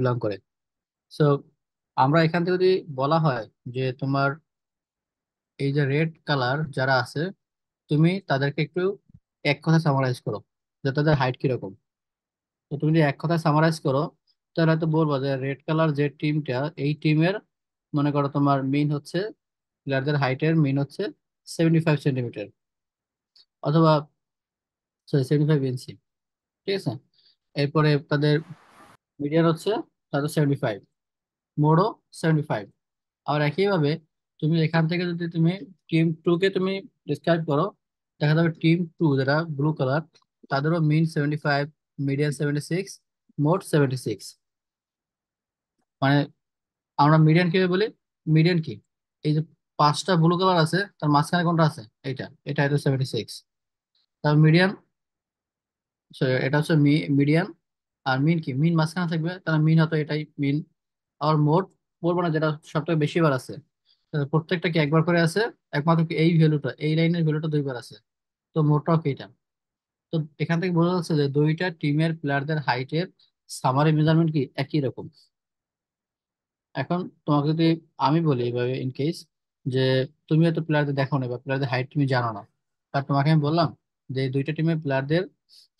Belong করে। So আমরা এখান থেকে যদি বলা হয় যে তোমার এই যে রেড কালার যারা আছে, তুমি তাদেরকে একটু এক কথা সামারাইজ করো যে তাদের হাইট কিরকম। তো তুমি যদি এক কথা সামারাইজ করো, তাহলে হয়তো বলবো যে রেড কালার যে টিমটা, এই টিমের মনে করো তোমার মিন হচ্ছে, প্লেয়ারদের হাইটের মিন হচ্ছে 75 সেন্টিমিটার, অথবা সরি 75 ইঞ্চি। ঠিক আছে। এরপরে তাদের মিডিয়ান হচ্ছে তাদের 75, মোড়ও 75। আর একইভাবে তুমি এখান থেকে যদি তুমি টিম টু কে তুমি ডিসক্রাইব করো, দেখা যাবে টিম টু যেটা ব্লু কালার, তাদেরও মিন 75, মিডিয়ান 76, মোড 76। মানে আমরা মিডিয়ান কিভাবে বলি? মিডিয়ান কি, এই যে পাঁচটা ব্লু কালার আছে তার মাঝখানে কোনটা আছে? এইটা, এটা হচ্ছে 76। তার মিডিয়ান, এটা হচ্ছে মিডিয়ান। আর মিন কি, মিন মাঝখানে থাকবে, তাহলে মিন হতো এটাই মিন। আর মোড বলবো না, যেটা সব থেকে বেশি বার আছে, প্রত্যেকটা কি একবার করে আছে, একমাত্র কি এই ভ্যালুটা, এই লাইনের ভ্যালুটা দুইবার আছে। তো মোটটাও কি এটা। তো এখান থেকে বোঝা যাচ্ছে যে দুইটা টিমের প্লেয়ারদের হাইটের সামারি মেজারমেন্ট কি একই রকম। এখন তোমাকে যদি আমি বলি এভাবে, ইন কেস যে তুমি হয়তো প্লেয়ারদের দেখো না বা প্লেয়ারদের হাইট তুমি জানো না, আর তোমাকে আমি বললাম যে এই দুইটা টিমের প্লেয়ারদের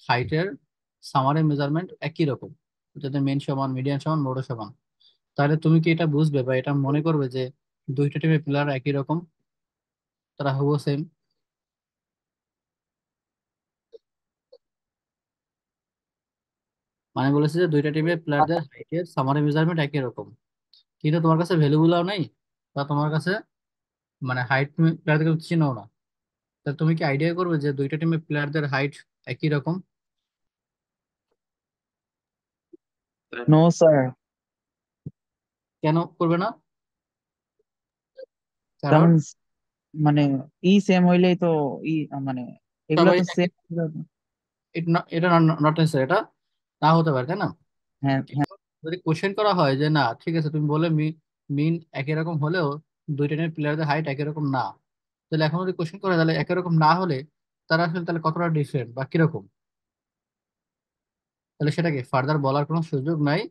হাইটের সামারি মেজারমেন্ট একই রকম, যাদের মেন সমান, মিডিয়ান সমান, মোডও সমান, তাহলে তুমি কি এটা বুঝবে বা এটা মনে করবে যে দুইটা টিমের প্লেয়ার একই রকম, তারা হুবহু সেম? মানে বলেছে যে দুইটা টিমের প্লেয়ারদের হাইটের সামারি মেজারমেন্ট একই রকম, কিন্তু তোমার কাছে ভ্যালু গুলাও নেই, বা তোমার কাছে মানে হাইট প্লেয়ারদের চিনো না। তাহলে তুমি কি আইডিয়া করবে যে দুইটা টিমের প্লেয়ারদের হাইট একই রকম? No sir. কেন করবে না? কারণ কারণ মানে ই সেম হইলেই তো ই মানে এগুলা সবাই তো একই, সেম। এটা নট নেসেসারি, এটা না হতে পারে, তাই না? হ্যাঁ হ্যাঁ। কিন্তু যদি কোশ্চেন করা হয় যে না ঠিক আছে, তুমি বলে মিন একই রকম হলেও দুইটা টিমের প্লেয়ারদের হাইট একই রকম না, তাহলে এখন যদি কোশ্চেন করে তাহলে একই রকম না হলে তারা আসলে তাহলে কতটা ডিফারেন্ট বা কিরকম, তাহলে সেটাকে ফার্দার বলার কোনো সুযোগ নাই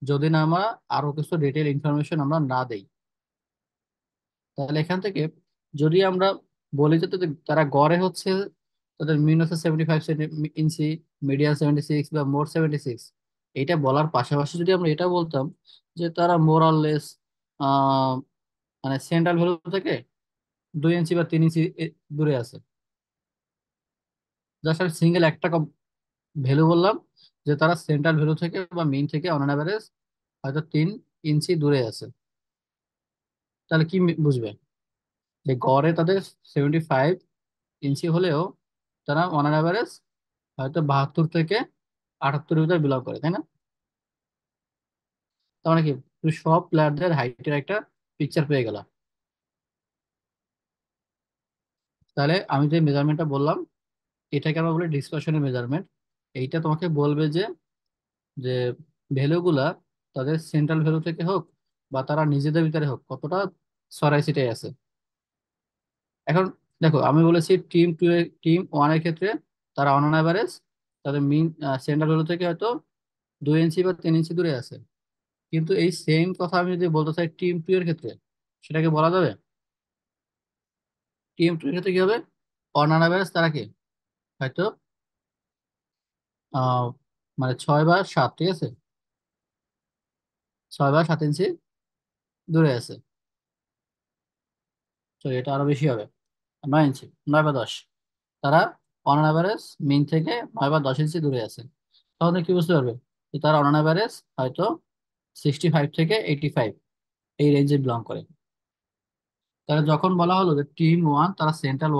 যদি না আমরা আরো কিছু ডিটেল ইনফরমেশন আমরা না দেই। তাহলে এখান থেকে যদি আমরা বলি যে তারা গড়ে হচ্ছে, তাদের মিন হচ্ছে 75 ইঞ্চি, মিডিয়ান 76 বা মোর 76, এইটা বলার পাশাপাশি যদি আমরা এটা বলতাম যে তারা মোরাললেস মানে সেন্ট্রাল ভ্যালু থেকে 2 ইঞ্চি বা 3 ইঞ্চি দূরে আছে, জাস্ট আমি সিঙ্গেল একটা ভ্যালু বললাম যে তারা সেন্ট্রাল ভ্যালু থেকে বা মিন থেকে অন অ্যাভারেজ হয়তো 3 ইঞ্চি দূরে আছে, তাহলে কি বুঝবে যে গড়ে তাদের 75 ইঞ্চি হলেও তারা অন অ্যাভারেজ হয়তো 72 থেকে 78 ভিতরে বিলং করে, তাই না? তার মানে কি, তুই সব প্লেয়ারদের হাইটের একটা পিকচার পেয়ে গেলাম। তাহলে আমি যে মেজারমেন্টটা বললাম, এটাকে আমরা বলি ডিসপারশনের মেজারমেন্ট। এইটা তোমাকে বলবে যে যে ভ্যালুগুলা তাদের সেন্ট্রাল ভ্যালু থেকে হোক বা তারা নিজেদের ভিতরে হোক কতটা ছড়াই ছিটাই আছে। এখন দেখো, আমি বলেছি টিম টু, টিম ওয়ানের ক্ষেত্রে তারা অন অ্যাভারেজ তাদের মিন সেন্ট্রাল ভ্যালু থেকে হয়তো 2 ইঞ্চি বা 3 ইঞ্চি দূরে আছে। কিন্তু এই সেম কথা আমি যদি বলতে চাই টিম টু এর ক্ষেত্রে, সেটাকে বলা যাবে? টিম টু এর ক্ষেত্রে কি হবে? অন অ্যাভারেজ তারা কি হয়তো আহ মানে 6 বা 7, ঠিক আছে, 6 বা 7 ইঞ্চি দূরে আছে। তো এটা আরো বেশি হবে, 9 ইঞ্চি, 9 বা 10। তারা অন অ্যাভারেজ মিন থেকে 9 বা 10 ইঞ্চি দূরে আছে। তাহলে কি বুঝতে পারবে যে তারা অন অ্যাভারেজ হয়তো 65 থেকে 85 এই রেঞ্জে বিলং করে। তাহলে যখন বলা হলো যে টিম ওয়ান তারা সেন্ট্রাল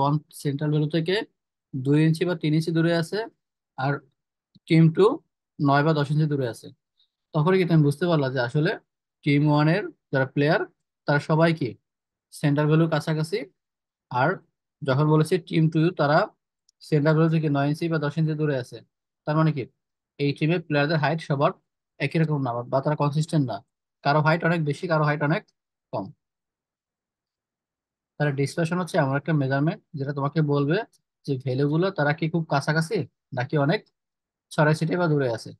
ভ্যালু থেকে 2 ইঞ্চি বা 3 ইঞ্চি দূরে আছে, আর টিম টু 9 বা 10 ইঞ্চি দূরে আছে, তখনই কি তুমি বুঝতে পারলা যে আসলে টিম ওয়ানের যারা প্লেয়ার তারা সবাই কি সেন্ট্রাল ভ্যালুর কাছাকাছি। আর যখন বলেছি টিম টু তারা সেন্ট্রাল ভ্যালু থেকে 9 ইঞ্চি বা 10 ইঞ্চি দূরে আছে, তার মানে কি এই টিমের প্লেয়ারদের হাইট সবার একই রকম না, বা তারা কনসিস্টেন্ট না, কারো হাইট অনেক বেশি, কারো হাইট অনেক কম। তাহলে ডিসপারশন হচ্ছে এমন একটা মেজারমেন্ট যেটা তোমাকে বলবে যে ভ্যালুগুলো তারা কি খুব কাছাকাছি নাকি অনেক ছড়াই ছিটিয়ে বা দূরে আছে।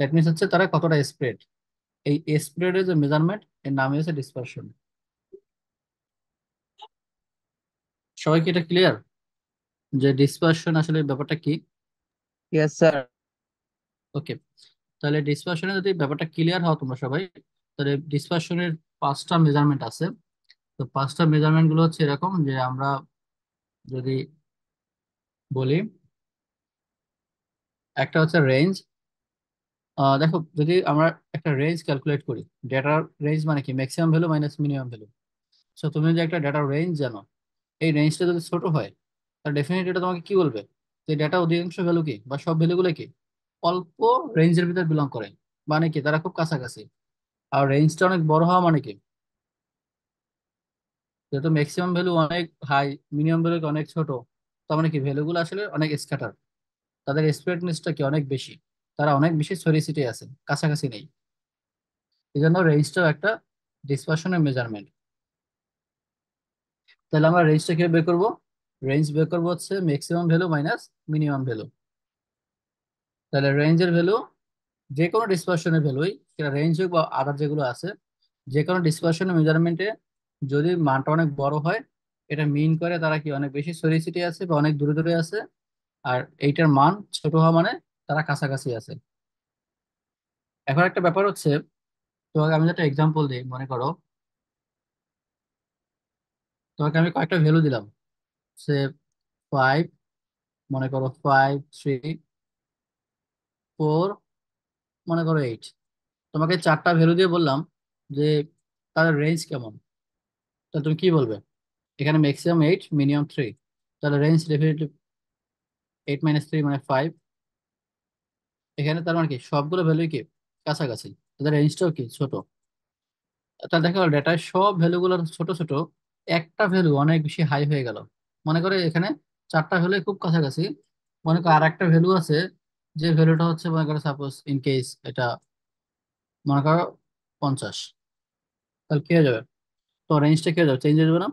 দ্যাট মিনস হচ্ছে তারা কতটা স্প্রেড। এই স্প্রেডের যে মেজারমেন্ট এর নামই হচ্ছে ডিসপারশন। সবাই কি এটা ক্লিয়ার যে ডিসপারশন আসলে ব্যাপারটা কি? Yes sir. ওকে, তাহলে ডিসপারশনের যদি ব্যাপারটা ক্লিয়ার হও তোমরা সবাই, তাহলে ডিসপারশনের 5টা মেজারমেন্ট আছে। তো 5টা মেজারমেন্ট গুলো হচ্ছে এরকম যে আমরা যদি বলি, একটা হচ্ছে রেঞ্জ। দেখো, যদি আমরা একটা রেঞ্জ ক্যালকুলেট করি, ডেটার রেঞ্জ মানে কি maximum value minus minimum value. So তুমি যদি একটা ডেটার রেঞ্জ জানো, এই রেঞ্জটা যদি ছোট হয়, তাহলে ডেফিনেটলি এটা তোমাকে কি বলবে যে ডেটা অধিকাংশ ভ্যালু কি বা সব ভ্যালুগুলো কি অল্প রেঞ্জের ভিতর বিলং করে, মানে কি তারা খুব কাছাকাছি। আর রেঞ্জটা অনেক বড় হওয়া মানে কি, যেহেতু ম্যাক্সিমাম ভ্যালু অনেক হাই, মিনিমাম ভ্যালু অনেক ছোট, তার মানে কি ভ্যালুগুলো আসলে অনেক স্ক্যাটার, তাদের স্প্রেডনেসটা কি অনেক বেশি, তারা অনেক বেশি ছড়িয়ে ছিটিয়ে আছে, কাছাকাছি নেই। এই জন্য রেঞ্জটাও একটা ডিসপারশনের মেজারমেন্ট। তাহলে আমরা রেঞ্জটা কিভাবে বের করবো? রেঞ্জ বের করবো হচ্ছে maximum value minus minimum value. তাহলে রেঞ্জের ভ্যালু যে কোনো ডিসপারশনের ভ্যালুই, সেটা রেঞ্জ হোক বা আদার যেগুলো আছে, যে কোনো ডিসপারশনের মেজারমেন্টে যদি মানটা অনেক বড় হয়, এটা মিন করে তারা কি অনেক বেশি ছড়িয়ে ছিটিয়ে আছে বা অনেক দূরে দূরে আছে। আর এইটার মান ছোট হওয়া মানে তারা কাছাকাছি আছে। এখন একটা ব্যাপার হচ্ছে, তোমাকে আমি একটা এক্সাম্পল দিই, মনে করো তোমাকে আমি কয়েকটা ভ্যালু দিলাম, সে 5, মনে করো 5, 3, 4, মনে করো 8। তোমাকে 4টা ভ্যালু দিয়ে বললাম যে তাদের রেঞ্জ কেমন। তাহলে তুমি কি বলবে? এখানে ম্যাক্সিমাম 8, মিনিমাম 3, তাহলে রেঞ্জ ডেফিনেটলি 8 - 3 মানে 5। এখানে তার মানে কি সবগুলো ভ্যালু কি কাছাকাছি, তাদের রেঞ্জটাও কি ছোট। তাহলে দেখা গেল ডেটায় সব ভ্যালুগুলো ছোট ছোট, একটা ভ্যালু অনেক বেশি হাই হয়ে গেল। মনে করে এখানে 4টা ভ্যালু খুব কাছাকাছি, মনে করো আর একটা ভ্যালু আছে, যে ভ্যালুটা হচ্ছে মনে করো সাপোজ ইন কেস এটা মনে করো 50। তাহলে কি হয়ে যাবে? তো রেঞ্জটা কি হয়ে যাবে? চেঞ্জ হয়ে যাবে না?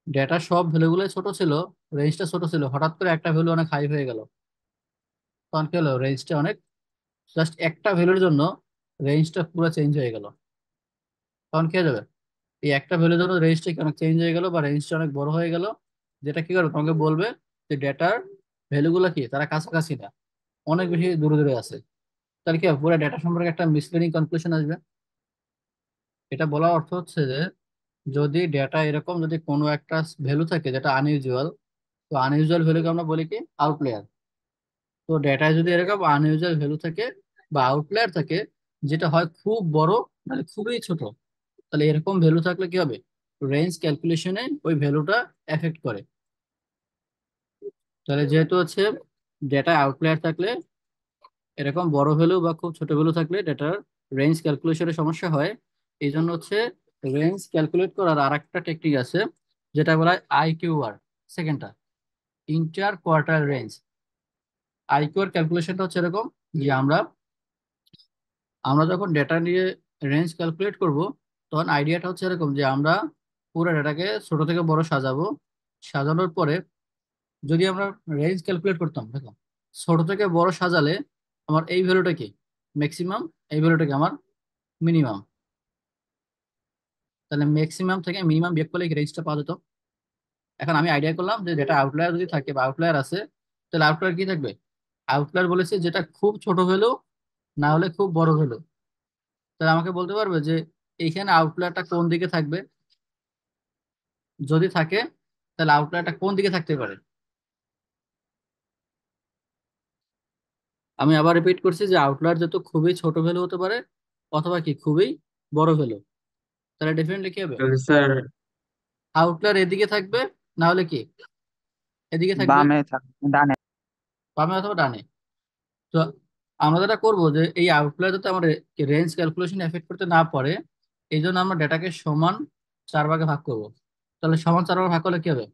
ডেটার সব ভ্যালুগুলো ছোট ছিল, রেঞ্জটা ছোট ছিল, হঠাৎ করে একটা ভ্যালু অনেক হাই হয়ে গেল, তখন কি হলো? রেঞ্জটা অনেক, জাস্ট একটা ভ্যালুর জন্য রেঞ্জটা পুরো চেঞ্জ হয়ে গেল। তখন কি হয়ে যাবে? এই একটা ভ্যালুর জন্য রেঞ্জটা কি অনেক চেঞ্জ হয়ে গেল বা রেঞ্জটা অনেক বড় হয়ে গেল, যেটা কি করবে তোমাকে বলবে যে ডেটার ভ্যালুগুলো কি তারা কাছাকাছি না, অনেক বেশি দূরে দূরে আছে। তাহলে কি হবে? পুরো ডেটা সম্পর্কে একটা মিসলিডিং কনক্লুশন আসবে। এটা বলার অর্থ হচ্ছে যে যদি ডেটা এরকম, যদি কোনো একটা ভ্যালু থাকে যেটা আনইউজুয়াল, তো আনইউজুয়াল ভ্যালুকে আমরা বলি কি আউটলায়ার। তো ডেটায় যদি এরকম আনইউজুয়াল ভ্যালু থাকে বা আউটলায়ার থাকে, যেটা হয় খুব বড় মানে খুবই ছোট, তাহলে এরকম ভ্যালু থাকলে কি হবে? রেঞ্জ ক্যালকুলেশনে ওই ভ্যালুটা এফেক্ট করে। তাহলে যেহেতু হচ্ছে ডেটা আউটলায়ার থাকলে, এরকম বড় ভ্যালু বা খুব ছোট ভ্যালু থাকলে ডেটার রেঞ্জ ক্যালকুলেশনে সমস্যা হয়। এই জন্য হচ্ছে রেঞ্জ ক্যালকুলেট করার আর একটা টেকনিক আছে, যেটা বলা হয় আইকিউআর। সেকেন্ডটা ইন্টার কোয়ার্টার রেঞ্জ। আইকিউআর ক্যালকুলেশনটা হচ্ছে এরকম যে আমরা আমরা যখন ডেটা নিয়ে রেঞ্জ ক্যালকুলেট করব, তখন আইডিয়াটা হচ্ছে এরকম যে আমরা পুরো ডেটাকে ছোট থেকে বড় সাজাবো। সাজানোর পরে যদি আমরা রেঞ্জ ক্যালকুলেট করতাম, দেখো ছোট থেকে বড় সাজালে আমার এই ভ্যালুটা কি ম্যাক্সিমাম, এই ভ্যালুটা কি আমার মিনিমাম। তাহলে ম্যাক্সিমাম থেকে মিনিমাম বিয়োগ করলে রেঞ্জটা পাওয়া যেত। এখন আমি আইডিয়া করলাম যে ডেটা আউটলায়ার যদি থাকে বা আউটলায়ার আছে, তাহলে আউটলায়ার কি থাকবে? আউটলায়ার বলেছে যেটা খুব ছোট ভ্যালু, না হলে খুব বড় ভ্যালু। তাহলে আমাকে বলতে পারবে যে এইখানে আউটলায়ারটা কোন দিকে থাকবে? যদি থাকে, তাহলে আউটলায়ারটা কোন দিকে থাকতে পারে? আমি আবার রিপিট করছি যে আউটলায়ার যত খুবই ছোট ভ্যালু হতে পারে, অথবা কি খুবই বড় ভ্যালু। তাহলে ডেফিনেটলি কি হবে? স্যার আউটলায়ার এদিকে থাকবে, না হলে কি এদিকে থাকবে, বামে ডানে। বামে অথবা ডানে। তো আমরা যেটা করবো যে এই আউটলায়ার যাতে আমাদের রেঞ্জ ক্যালকুলেশন এফেক্ট করতে না পারে, এই জন্য আমরা ডেটাকে সমান 4 ভাগে ভাগ করব। তাহলে সমান 4 ভাগে ভাগ করলে কি হবে?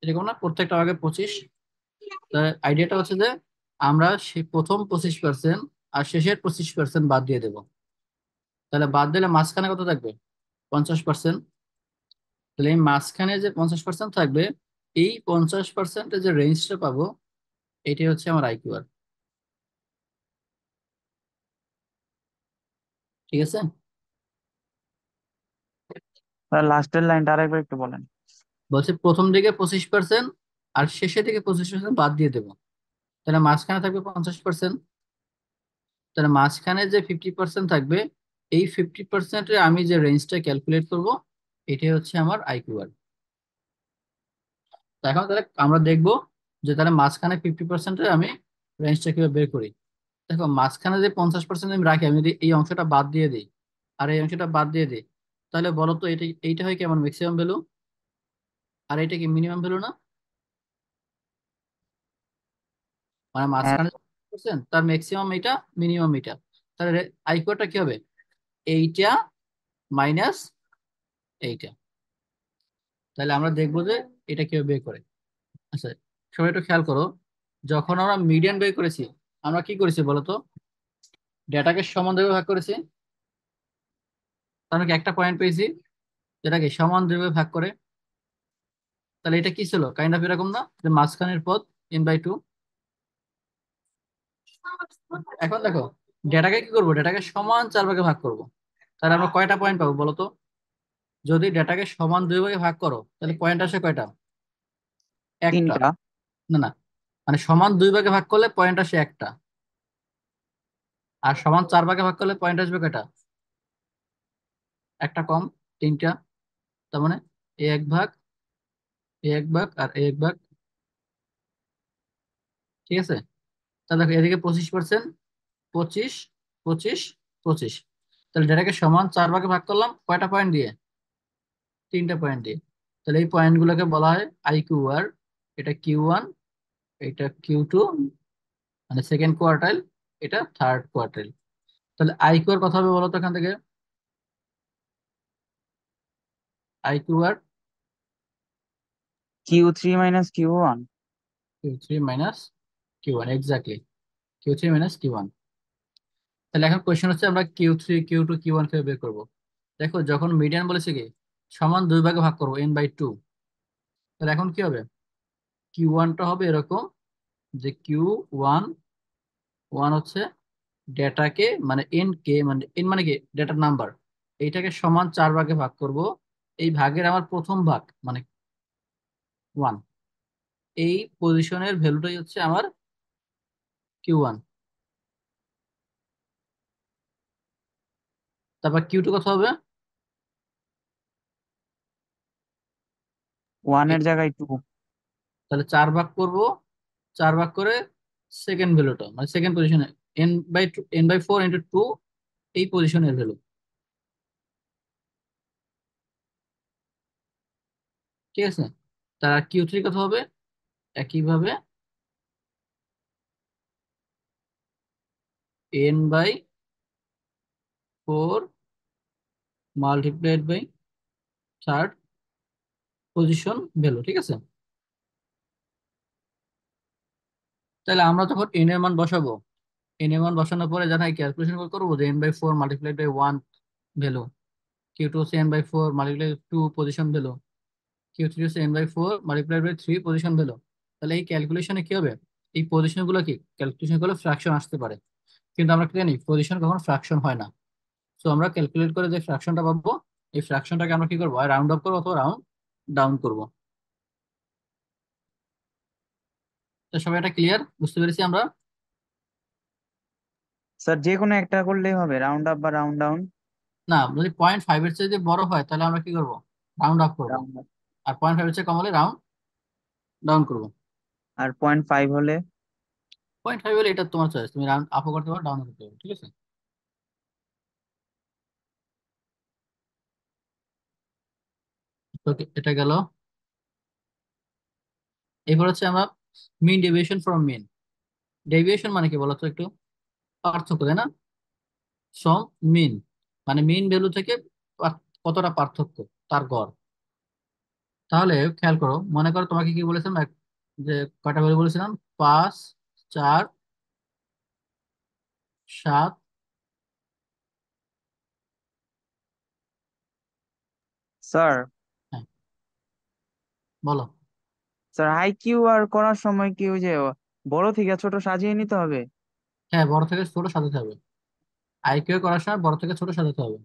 এরকম না, প্রত্যেকটা ভাগে 25। আইডিয়াটা হচ্ছে যে আমরা প্রথম 25% আর শেষের 25% বাদ দিয়ে দেবো। তাহলে বাদ দিলে মাঝখানে কত থাকবে? 50%। তাহলে এই মাঝখানে যে 50% থাকবে, এই 50%-এর যে রেঞ্জটা পাবো, এটি হচ্ছে আমার আইকিউআর। ঠিক আছে। স্যার লাস্টের লাইনটা আরেকবার একটু বলেন। বলছে প্রথম দিকে 25% আর শেষের দিকে 25% বাদ দিয়ে দেবো, তাহলে মাঝখানে থাকবে 50%। তাহলে মাঝখানে যে 50% থাকবে, এই 50%-এ আমি যে রেঞ্জটা ক্যালকুলেট করব, এটাই হচ্ছে আমার আইকিউ। তো এখন তাহলে আমরা দেখবো যে তাহলে মাঝখানে 50%-এ আমি রেঞ্জটা কিভাবে বের করি। দেখো মাঝখানে যে 50% আমি রাখি, আমি যদি এই অংশটা বাদ দিয়ে দিই আর এই অংশটা বাদ দিয়ে দিই, তাহলে বলো তো এটা এইটা হয় কি আমার ম্যাক্সিমাম ভ্যালু, আর এটা কি মিনিমাম ভ্যালু না? মানে হ্যাঁ, মাঝখানে 50% তার ম্যাক্সিমাম এটা, মিনিমাম এটা। তাহলে আইকিউটা কি হবে? এইটা মাইনাস এইটা। তাহলে আমরা দেখবো যে এটা কিভাবে বের করে। আচ্ছা, সবাই একটু খেয়াল করো, যখন আমরা মিডিয়ান বের করেছি, আমরা কি করেছি বলতো? ডেটাকে সমান ভাগে ভাগ করেছি, তার মানে কি একটা পয়েন্ট পেয়েছি যেটাকে সমান দুই ভাগে ভাগ করে। তাহলে এটা কি ছিল, কাইন্ড অফ এরকম না যে মাঝখানের পদ n/2। এখন দেখো, ডেটাকে কি করবো, ডেটাকে সমান 4 ভাগে ভাগ করব। তাহলে আমরা কয়টা পয়েন্ট পাবো বলো তো? যদি ডেটাকে সমান 2 ভাগে ভাগ করো, তাহলে পয়েন্ট আসে কয়টা? একটা। 3টা। না না, মানে সমান 2 ভাগে ভাগ করলে পয়েন্ট আসে একটা, আর সমান 4 ভাগে ভাগ করলে পয়েন্ট আসবে কয়টা? একটা কম, 3টা। তার মানে এ 1 ভাগ, এ 1 ভাগ আর এ 1 ভাগ। ঠিক আছে। তাহলে দেখো এদিকে 25%, 25, 25, 25। তাহলে ডেটাকে সমান 4 ভাগে ভাগ করলাম কয়টা পয়েন্ট দিয়ে? 3টা পয়েন্ট দিয়ে। তাহলে এই পয়েন্ট গুলোকে বলা হয় আইকিউ আর। এটা Q1, এটা Q2, মানে সেকেন্ড কোয়ার্টাইল, এটা থার্ড কোয়ার্টাইল। তাহলে আইকিউ আর কথা হবে বলো তো এখান থেকে? আইকিউ আর Q3 - Q1। Q3 - Q1, exactly. Q3 - Q1। তাহলে এখন কোয়েশ্চেন হচ্ছে আমরা Q3, Q2, Q1 কিভাবে বের করবো। দেখো যখন মিডিয়ান বলেছে কি সমান 2 ভাগে ভাগ করবো n/2, তাহলে এখন কি হবে? Q1টা হবে এরকম যে Q1, ওয়ান হচ্ছে ডেটাকে, মানে এন কে, মানে এন মানে কি ডেটার নাম্বার, এইটাকে সমান 4 ভাগে ভাগ করব। এই ভাগের আমার প্রথম ভাগ মানে 1, এই পজিশনের ভ্যালুটাই হচ্ছে আমার Q1। তারপর Q2 কত হবে? ওয়ানের এই- জায়গায় 2। তাহলে 4 ভাগ করব, 4 ভাগ করে সেকেন্ড ভ্যালুটা মানে সেকেন্ড পজিশনে, n/2, n/4 × 2, এই পজিশনের ভ্যালু। ঠিক আছে। তার Q3 কত হবে? একইভাবে n/4 multiplied by third position value. ঠিক আছে। তাহলে আমরা যখন এন এর মান বসাবো, এন এর মান বসানোর পরে জানা ক্যালকুলেশন করবো যে n/4 multiplied by 1 value, Q2 হচ্ছে n/4 multiply 2 position value, Q3 হচ্ছে n/4 multiplied by 3 position value. তাহলে এই ক্যালকুলেশনে কি হবে, এই পজিশন গুলো কি ক্যালকুলেশন করলে ফ্র্যাকশন আসতে পারে, কিন্তু আমরা কি জানি পজিশন কখনো ফ্র্যাকশন হয় না। তো আমরা ক্যালকুলেট করে যে ফ্র্যাকশনটা পাবো, এই ফ্র্যাকশনটাকে আমরা কি করবো, হয় রাউন্ড আপ করবো অথবা রাউন্ড ডাউন করবো। তো সবাই এটা ক্লিয়ার বুঝতে পেরেছি আমরা? স্যার যে কোনো একটা করলেই হবে, রাউন্ড আপ বা রাউন্ড ডাউন। না, যদি 0.5-এর চেয়ে যদি বড় হয় তাহলে আমরা কি করবো, রাউন্ড আপ করবো। Round up. আর 0.5-এর চেয়ে কম হলে রাউন্ড ডাউন করবো। আর 0.5 হলে? 0.5 হলে এটা তোমার চয়েস, তুমি রাউন্ড আপও করতে পারো ডাউন করতে পারো। ঠিক আছে। তো এটা গেল। এরপর হচ্ছে আমরা মিন ডেভিয়েশন ফ্রম মিন। ডেভিয়েশন মানে কি বলতো একটু? পার্থক্য, তাই না? সম মিন মানে মিন ভ্যালু থেকে কতটা পার্থক্য, তার গড়। তাহলে খেয়াল করো, মনে করো তোমাকে কি বলেছিলাম যে কয়টা ভ্যালু বলেছিলাম, 5, 4, 7। স্যার, হ্যাঁ, বলো। স্যার হাই কিউ আর করার সময় কি ওই যে বড় থেকে ছোট সাজিয়ে নিতে হবে? হ্যাঁ, বড় থেকে ছোট সাজাতে হবে। আইকিউ করার সময় বড় থেকে ছোট সাজাতে হবে।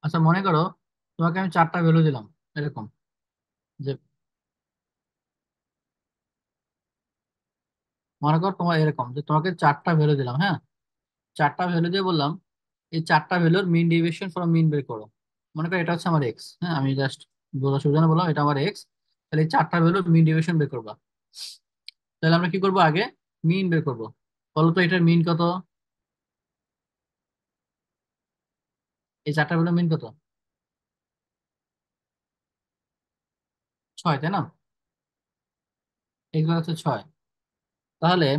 আচ্ছা মনে করো তোমাকে আমি চারটা ভ্যালু দিলাম এরকম, যে মনে করো তোমার এরকম যে তোমাকে চারটা ভ্যালু দিলাম, হ্যাঁ, চারটা ভ্যালু দিয়ে বললাম এই চারটা ভ্যালুর মিন ডেভিয়েশন ফ্রম মিন বের করো। মনে করো এটা হচ্ছে আমার এক্স, হ্যাঁ, আমি জাস্ট বোঝার সুবিধা জন্য বললাম এটা আমার এক্স। তাহলে এই চারটা ভ্যালুর মিন ডেভিয়েশন বের করবা। তাহলে আমরা কি করব, আগে মিন বের করব। বলো তো এটার মিন কত? এই চারটা ভ্যালুর মিন কত? 6, তাই না? এগুলো হচ্ছে 6। তাহলে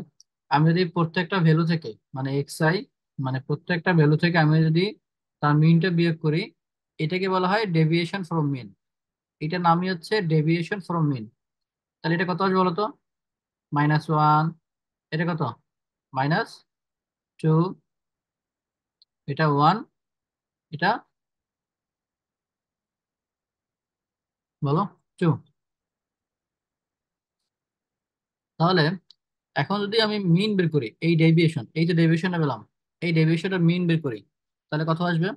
আমি যদি প্রত্যেকটা ভ্যালু থেকে, মানে এক্স আই, মানে প্রত্যেকটা ভ্যালু থেকে আমি যদি তার মিনটা বিয়োগ করি, এটাকে বলা হয় ডেভিয়েশন ফ্রম মিন। এটার নামই হচ্ছে ডেভিয়েশন ফ্রম মিন। তাহলে এটা কত আসবে বলো তো? -1, এটা কত? -2, এটা 1, এটা বলো 2। তাহলে এখন যদি আমি মিন বের করি, এই ডেভিয়েশন, এই যে ডেভিয়েশনটা পেলাম, এই ডেভিয়েশনটা মিন বের করি, তাহলে কত আসবে?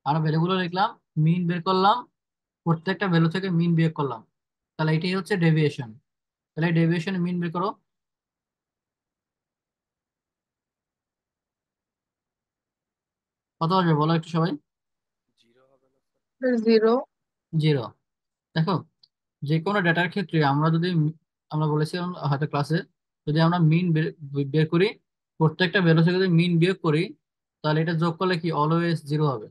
আমরা ভ্যালুগুলো লিখলাম, মিন বের করলাম, প্রত্যেকটা ভ্যালু থেকে মিন বিয়োগ করলাম, তাহলে এটাই হচ্ছে ডেভিয়েশন। তাহলে ডেভিয়েশন মিন বের করো, কত আসবে বলো একটু সবাই? 0। 0। দেখো, যে কোনো ডেটার ক্ষেত্রে আমরা যদি আমরা বলেছিলাম হয়তো ক্লাসে, যদি আমরা মিন বের বের করি, প্রত্যেকটা ভ্যালু থেকে যদি মিন বিয়োগ করি, তাহলে এটা যোগ করলে কি অলওয়েজ 0 হবে।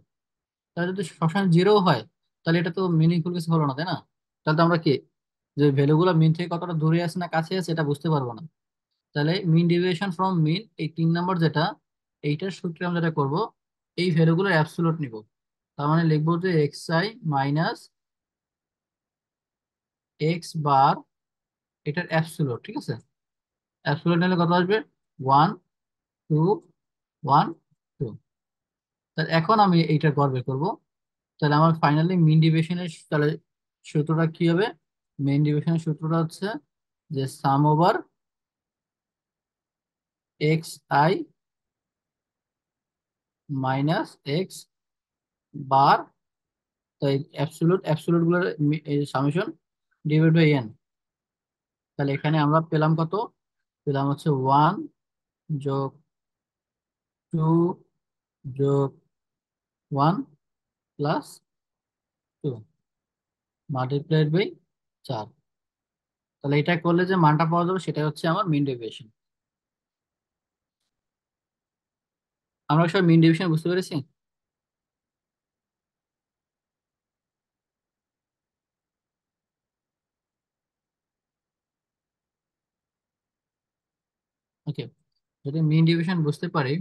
তাহলে যদি সবসময় 0 হয়, তাহলে এটা তো মিনিংফুল কিছু হলো না, তাই না? তাহলে তো আমরা কি, যে ভ্যালুগুলো মিন থেকে কতটা দূরে আছে না কাছে আছে এটা বুঝতে পারবো না। তাহলে মিন ডেভিয়েশন ফ্রম মিন, এই 3 নম্বর যেটা, এইটার সূত্রে আমরা যেটা করবো, এই ভ্যালুগুলোর অ্যাবসোলুট নিব। তার মানে লিখবো যে এক্স আই মাইনাস এক্স বার, এটার অ্যাবসোলুট, ঠিক আছে? অ্যাবসোলুট নিলে কত আসবে? 1, 2, 1, 2। তাহলে এখন আমি এইটার গড় বের করবো। তাহলে আমার ফাইনালি মিন ডেভিয়েশনের তাহলে সূত্রটা কি হবে? মিন ডেভিয়েশনের সূত্রটা হচ্ছে যে sum over x i minus x bar, তাই অ্যাবসোলুট অ্যাবসোলুট গুলোর সামেশন ডিভাইড বাই এন। তাহলে এখানে আমরা পেলাম কত? পেলাম হচ্ছে 1+2+1 +2 মাল্টিপ্লাইড বাই 4। তাহলে এটা করলে যে মানটা পাওয়া যাবে সেটা হচ্ছে আমার মিন ডেভিয়েশন। আমরা সব মিন ডেভিয়েশন বুঝতে পেরেছি। ওকে, যদি মিন ডেভিয়েশন বুঝতে পারি,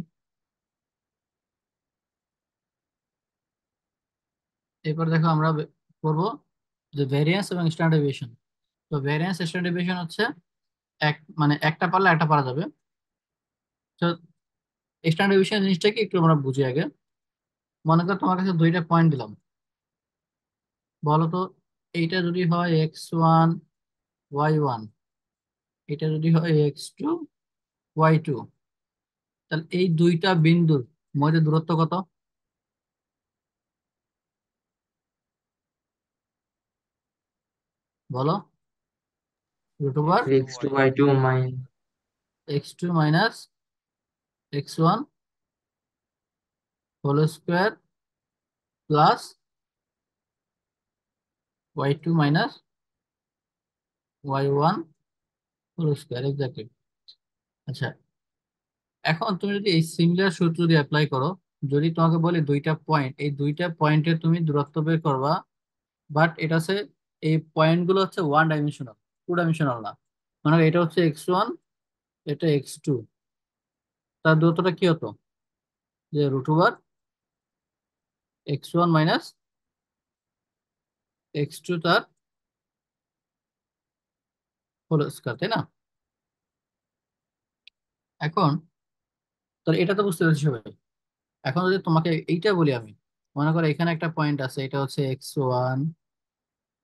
এরপর দেখো আমরা করবো যে ভ্যারিয়েন্স এবং স্ট্যান্ডার্ড ডেভিয়েশন। তো ভ্যারিয়েন্স স্ট্যান্ডার্ড ডেভিয়েশন হচ্ছে এক, মানে একটা পারলে একটা পারা যাবে। তো স্ট্যান্ডার্ড ডেভিয়েশন জিনিসটা কি একটু আমরা বুঝি আগে। মনে করো তোমার কাছে দুইটা পয়েন্ট দিলাম, বলো তো এইটা যদি হয় x1 y1, এটা যদি হয় x2 y2, তাহলে এই দুইটা বিন্দুর মধ্যে দূরত্ব কত বলো? √, x2 minus x1 whole square plus y2 minus y1 whole square, exactly. আচ্ছা, এখন তুমি যদি এই সিমিলার সূত্র দিয়ে অ্যাপ্লাই করো, যদি তোমাকে বলি দুইটা পয়েন্ট, এই দুইটা পয়েন্টে তুমি দূরত্ব বের করবা, বাট এটা হচ্ছে, এই পয়েন্ট গুলো হচ্ছে 1 ডাইমেনশনাল, 2 ডাইমেনশনাল না। মানে এটা হচ্ছে x1, এটা x2, তার দূরত্বটা কি হতো? যে √, x1 মাইনাস x2 তার হোল স্কয়ার, তাই না? এখন তাহলে এটা তো বুঝতে পেরেছি সবাই। এখন যদি তোমাকে এইটা বলি আমি, মনে করো এখানে একটা পয়েন্ট আছে, এটা হচ্ছে x1,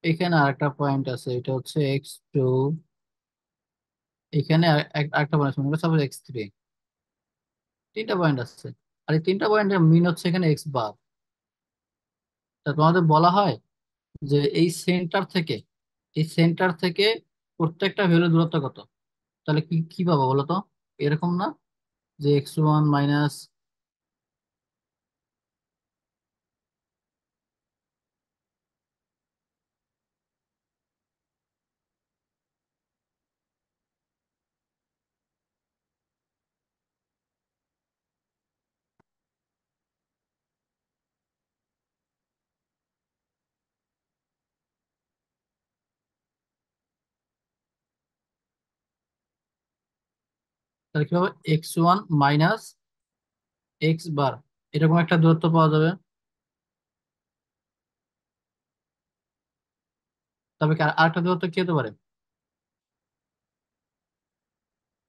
এখানে আরেকটা পয়েন্ট আছে, এটা হচ্ছে x2। এখানে আরেকটা পয়েন্ট আছে, সাপোজ x3। তিনটা পয়েন্ট আছে। আর এই তিনটা পয়েন্টের মিন হচ্ছে এখানে এক্স বার। তা তোমাদের বলা হয় যে এই সেন্টার থেকে প্রত্যেকটা ভ্যালু দূরত্ব কত। তাহলে কি কি পাবো বলো তো? এরকম না যে x1 মাইনাস, তাহলে কি হবে x1 মাইনাস এক্স বার, এরকম একটা দূরত্ব পাওয়া যাবে। তবে কি আরেকটা দূরত্ব কি হতে পারে?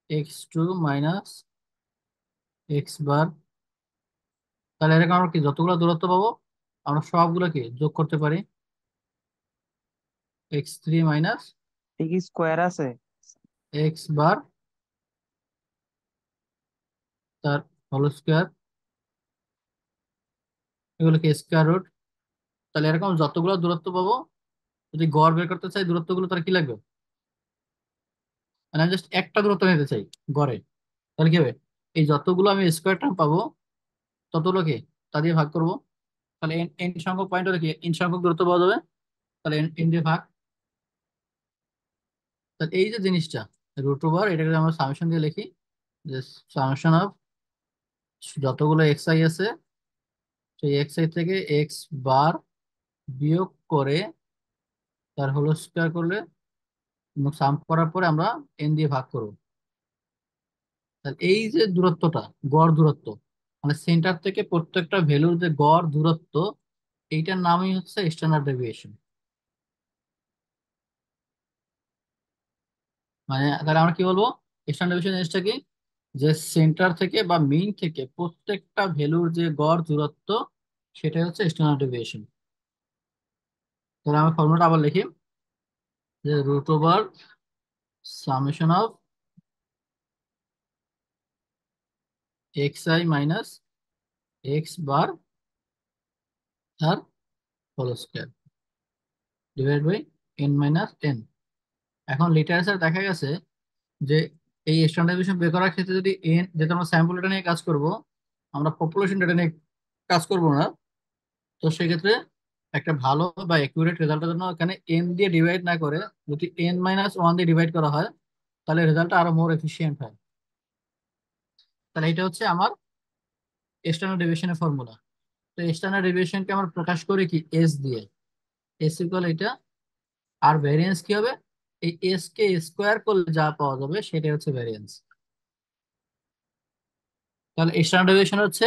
x2 মাইনাস এক্স বার। তাহলে এরকম আমরা কি যতগুলো দূরত্ব পাবো আমরা সবগুলো কি যোগ করতে পারি, x3 মাইনাস ঠিক স্কোয়ার আছে। এক্স বার তার হোল স্কোয়ার, এগুলো কি স্কোয়ার রুট। তাহলে এরকম যতগুলো দূরত্ব পাবো, যদি গড় বের করতে চাই দূরত্বগুলো, তার কি লাগবে? মানে আমি জাস্ট একটা দূরত্ব নিতে চাই গড়ে। তাহলে কি হবে, এই যতগুলো আমি স্কোয়ার টার্ম পাবো ততগুলো কি তা দিয়ে ভাগ করবো। তাহলে এন এন সংখ্যক পয়েন্ট হলে কি এন সংখ্যক দূরত্ব পাওয়া যাবে। তাহলে এন এন দিয়ে ভাগ। তাহলে এই যে জিনিসটা রুট ওভার, এটাকে যদি আমরা সামেশন দিয়ে লিখি, যে সামেশন অফ যতগুলো এক্স আই আছে সেই এক্স আই থেকে এক্স বার বিয়োগ করে তার হোল স্কোয়ার করলে সাম করার পরে আমরা এন দিয়ে ভাগ করবো। তাহলে এই যে দূরত্বটা, গড় দূরত্ব, মানে সেন্টার থেকে প্রত্যেকটা ভ্যালুর যে গড় দূরত্ব, এইটার নামই হচ্ছে স্ট্যান্ডার্ড ডেভিয়েশন। মানে তাহলে আমরা কি বলবো, স্ট্যান্ডার্ড ডেভিয়েশন জিনিসটা কি, যে সেন্টার থেকে বা মিন থেকে প্রত্যেকটা ভ্যালুর যে গড় দূরত্ব, সেটাই হচ্ছে স্ট্যান্ডার্ড ডেভিয়েশন। তাহলে আমরা ফর্মুলাটা আবার লিখি, যে root over summation of x i minus x bar আর whole square divide by n minus n. এখন লিটারেচার দেখা গেছে যে এই স্ট্যান্ডার্ডাইজেশন বের করার ক্ষেত্রে যদি এন, যেহেতু আমরা স্যাম্পল ডেটা নিয়ে কাজ করব, আমরা পপুলেশন ডেটা নিয়ে কাজ করব না, তো সেক্ষেত্রে একটা ভালো বা অ্যাকুরেট রেজাল্টের জন্য এখানে এন দিয়ে ডিভাইড না করে যদি n-1 দিয়ে ডিভাইড করা হয়, তাহলে রেজাল্টটা আরো মোর এফিসিয়েন্ট হয়। তাহলে এটা হচ্ছে আমার স্ট্যান্ডার্ড ডেভিয়েশনের ফর্মুলা। তো স্ট্যান্ডার্ড ডেভিয়েশনকে আমরা প্রকাশ করি কি এস দিয়ে, এস ইকুয়াল এটা। আর ভ্যারিয়েন্স কি হবে, এই এস কে স্কোয়ার করলে যা পাওয়া যাবে সেটাই হচ্ছে ভ্যারিয়েন্স। তাহলে স্ট্যান্ডার্ড ডেভিয়েশন হচ্ছে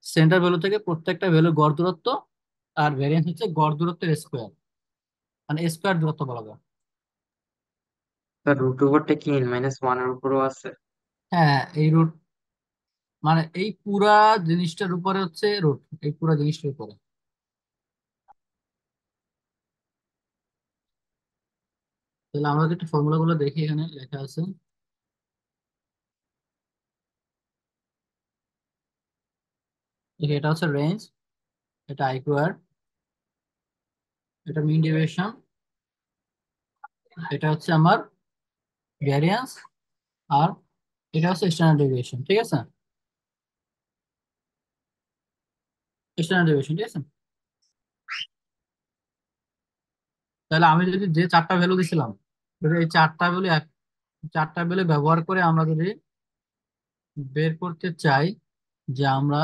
সেন্টার ভ্যালু থেকে প্রত্যেকটা ভ্যালু গড় দূরত্ব, আর ভ্যারিয়েন্স হচ্ছে গড় দূরত্বের স্কোয়ার, মানে স্কোয়ার দূরত্ব বলা যায়। তার রুট ওভারটা কি n-1 এর উপরও আছে? হ্যাঁ, এই রুট, মানে এই পুরা জিনিসটার উপরে হচ্ছে রুট, এই পুরা জিনিসটার উপরে। তাহলে আমরা যদি একটু ফর্মুলা গুলো দেখি, এখানে লেখা আছে। দেখি, এটা হচ্ছে রেঞ্জ, এটা আইকিউআর, এটা মিন ডেভিয়েশন, এটা হচ্ছে আমার ভ্যারিয়েন্স, আর এটা হচ্ছে স্ট্যান্ডার্ড ডেভিয়েশন। ঠিক আছে, স্ট্যান্ডার্ড ডেভিয়েশন, ঠিক আছে। তাহলে আমি যদি যে চারটা ভ্যালু দিছিলাম, যদি এই চারটা ভ্যালু ব্যবহার করে আমরা যদি বের করতে চাই যে আমরা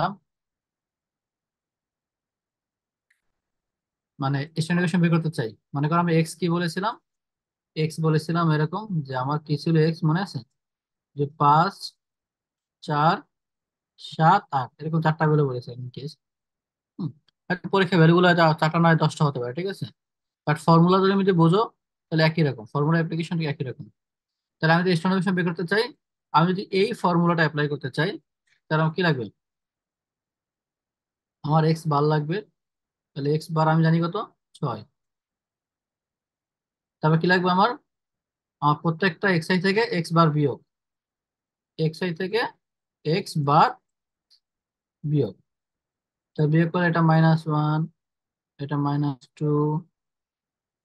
মানে স্ট্যান্ডার্ড ডেভিয়েশন বের করতে চাই, মনে করো আমি এক্স কি বলেছিলাম, এক্স বলেছিলাম এরকম যে আমার কি ছিল এক্স মনে আছে, যে 5, 4, 7, 8, এরকম চারটা ভ্যালু বলেছিলাম কেস। পরীক্ষা ভ্যালুগুলো হয়তো চারটা নয় 10টা হতে পারে, ঠিক আছে। বাট ফর্মুলা যদি তুমি যদি বোঝো তাহলে একই রকম, ফর্মুলা অ্যাপ্লিকেশন একই রকম। তাহলে আমি যদি স্ট্যান্ডার্ড ডেভিয়েশন বের করতে চাই, আমি যদি এই ফর্মুলাটা অ্যাপ্লাই করতে চাই, তাহলে আমার কি লাগবে, আমার এক্স বার লাগবে। তাহলে এক্স বার আমি জানি কত, 6। তারপর কি লাগবে আমার? আমার প্রত্যেকটা এক্স আই থেকে এক্স বার বিয়োগ, এক্স আই থেকে এক্স বার বিয়োগ। তা বিয়োগ করে এটা -1, এটা -2,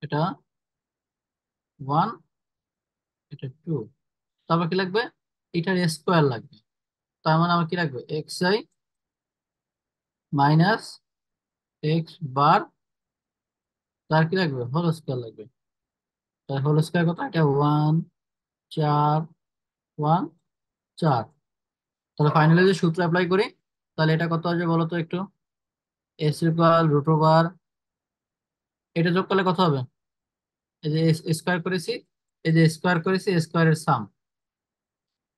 এটা 1, এটা 2। তারপর কি লাগবে? এটার স্কোয়ার লাগবে। তার মানে আমার কি লাগবে? এক্স আই মাইনাস এক্স বার, তার কি লাগবে? হোল স্কোয়ার লাগবে। তার হোল স্কোয়ার কত? এটা 1, 4, 1, 4। তাহলে ফাইনালি যে সূত্র অ্যাপ্লাই করি, তাহলে এটা কত আসবে বলো তো একটু? এস ইকুয়াল রুট ওভার, এটা যোগ করলে কত হবে? এই যে স্কোয়ার করেছি, এই যে স্কোয়ার করেছি, স্কোয়ারের সাম।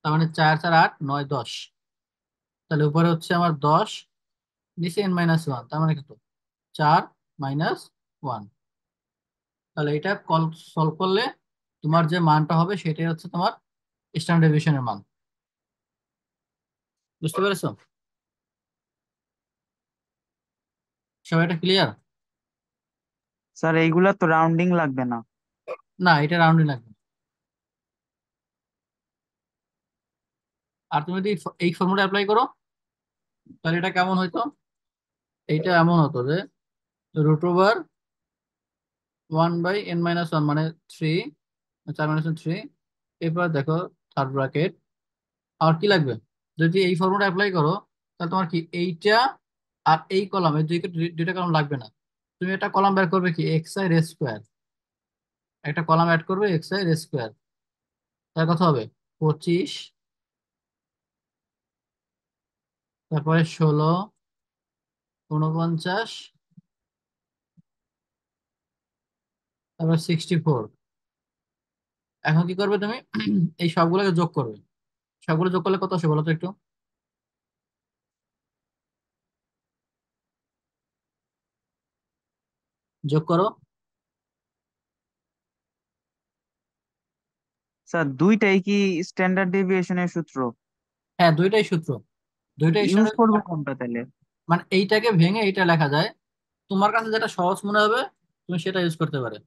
তার মানে 4, 4, 8, 9, 10। তাহলে উপরে হচ্ছে আমার 10, নিচে n-1, তার মানে কত? 4 -1। তাহলে এটা সলভ করলে তোমার যে মানটা হবে সেটাই হচ্ছে তোমার স্ট্যান্ডার্ড ডেভিয়েশনের মান। বুঝতে পেরেছো? সবাই এটা ক্লিয়ার? স্যার এইগুলা তো রাউন্ডিং লাগবে না? না, এটা রাউন্ডিং লাগবে না। আর তুমি যদি এই ফর্মুলা অ্যাপ্লাই করো, তাহলে এটা কেমন হইতো? এইটা এমন হতো যে রুট ওভার 1/n-1 মানে 3, 4 - 3। এরপর দেখো থার্ড ব্র্যাকেট। আর কি লাগবে? যদি এই ফর্মুলা অ্যাপ্লাই করো, তাহলে তোমার কি এইটা আর এই কলাম, এই দুইটা কলাম লাগবে না। তুমি একটা কলাম বের করবে কি এক্স আই রেস স্কোয়ার, একটা কলাম অ্যাড করবে এক্স আই রেস স্কোয়ার। তার কথা হবে 25, তারপরে 16, 49, তারপর 64। এখন কি করবে তুমি? এই সবগুলোকে যোগ করবে। সবগুলো যোগ করলে কত আসে বলো তো একটু? যোগ করো। স্যার দুইটাই কি স্ট্যান্ডার্ড ডেভিয়েশনের সূত্র? হ্যাঁ, দুইটাই সূত্র, দুইটাই ইউজ স্ট্যান্ডার্ড। করবো কোনটা তাহলে? মানে এইটাকে ভেঙে এইটা লেখা যায়, তোমার কাছে যেটা সহজ মনে হবে তুমি সেটা ইউজ করতে পারে।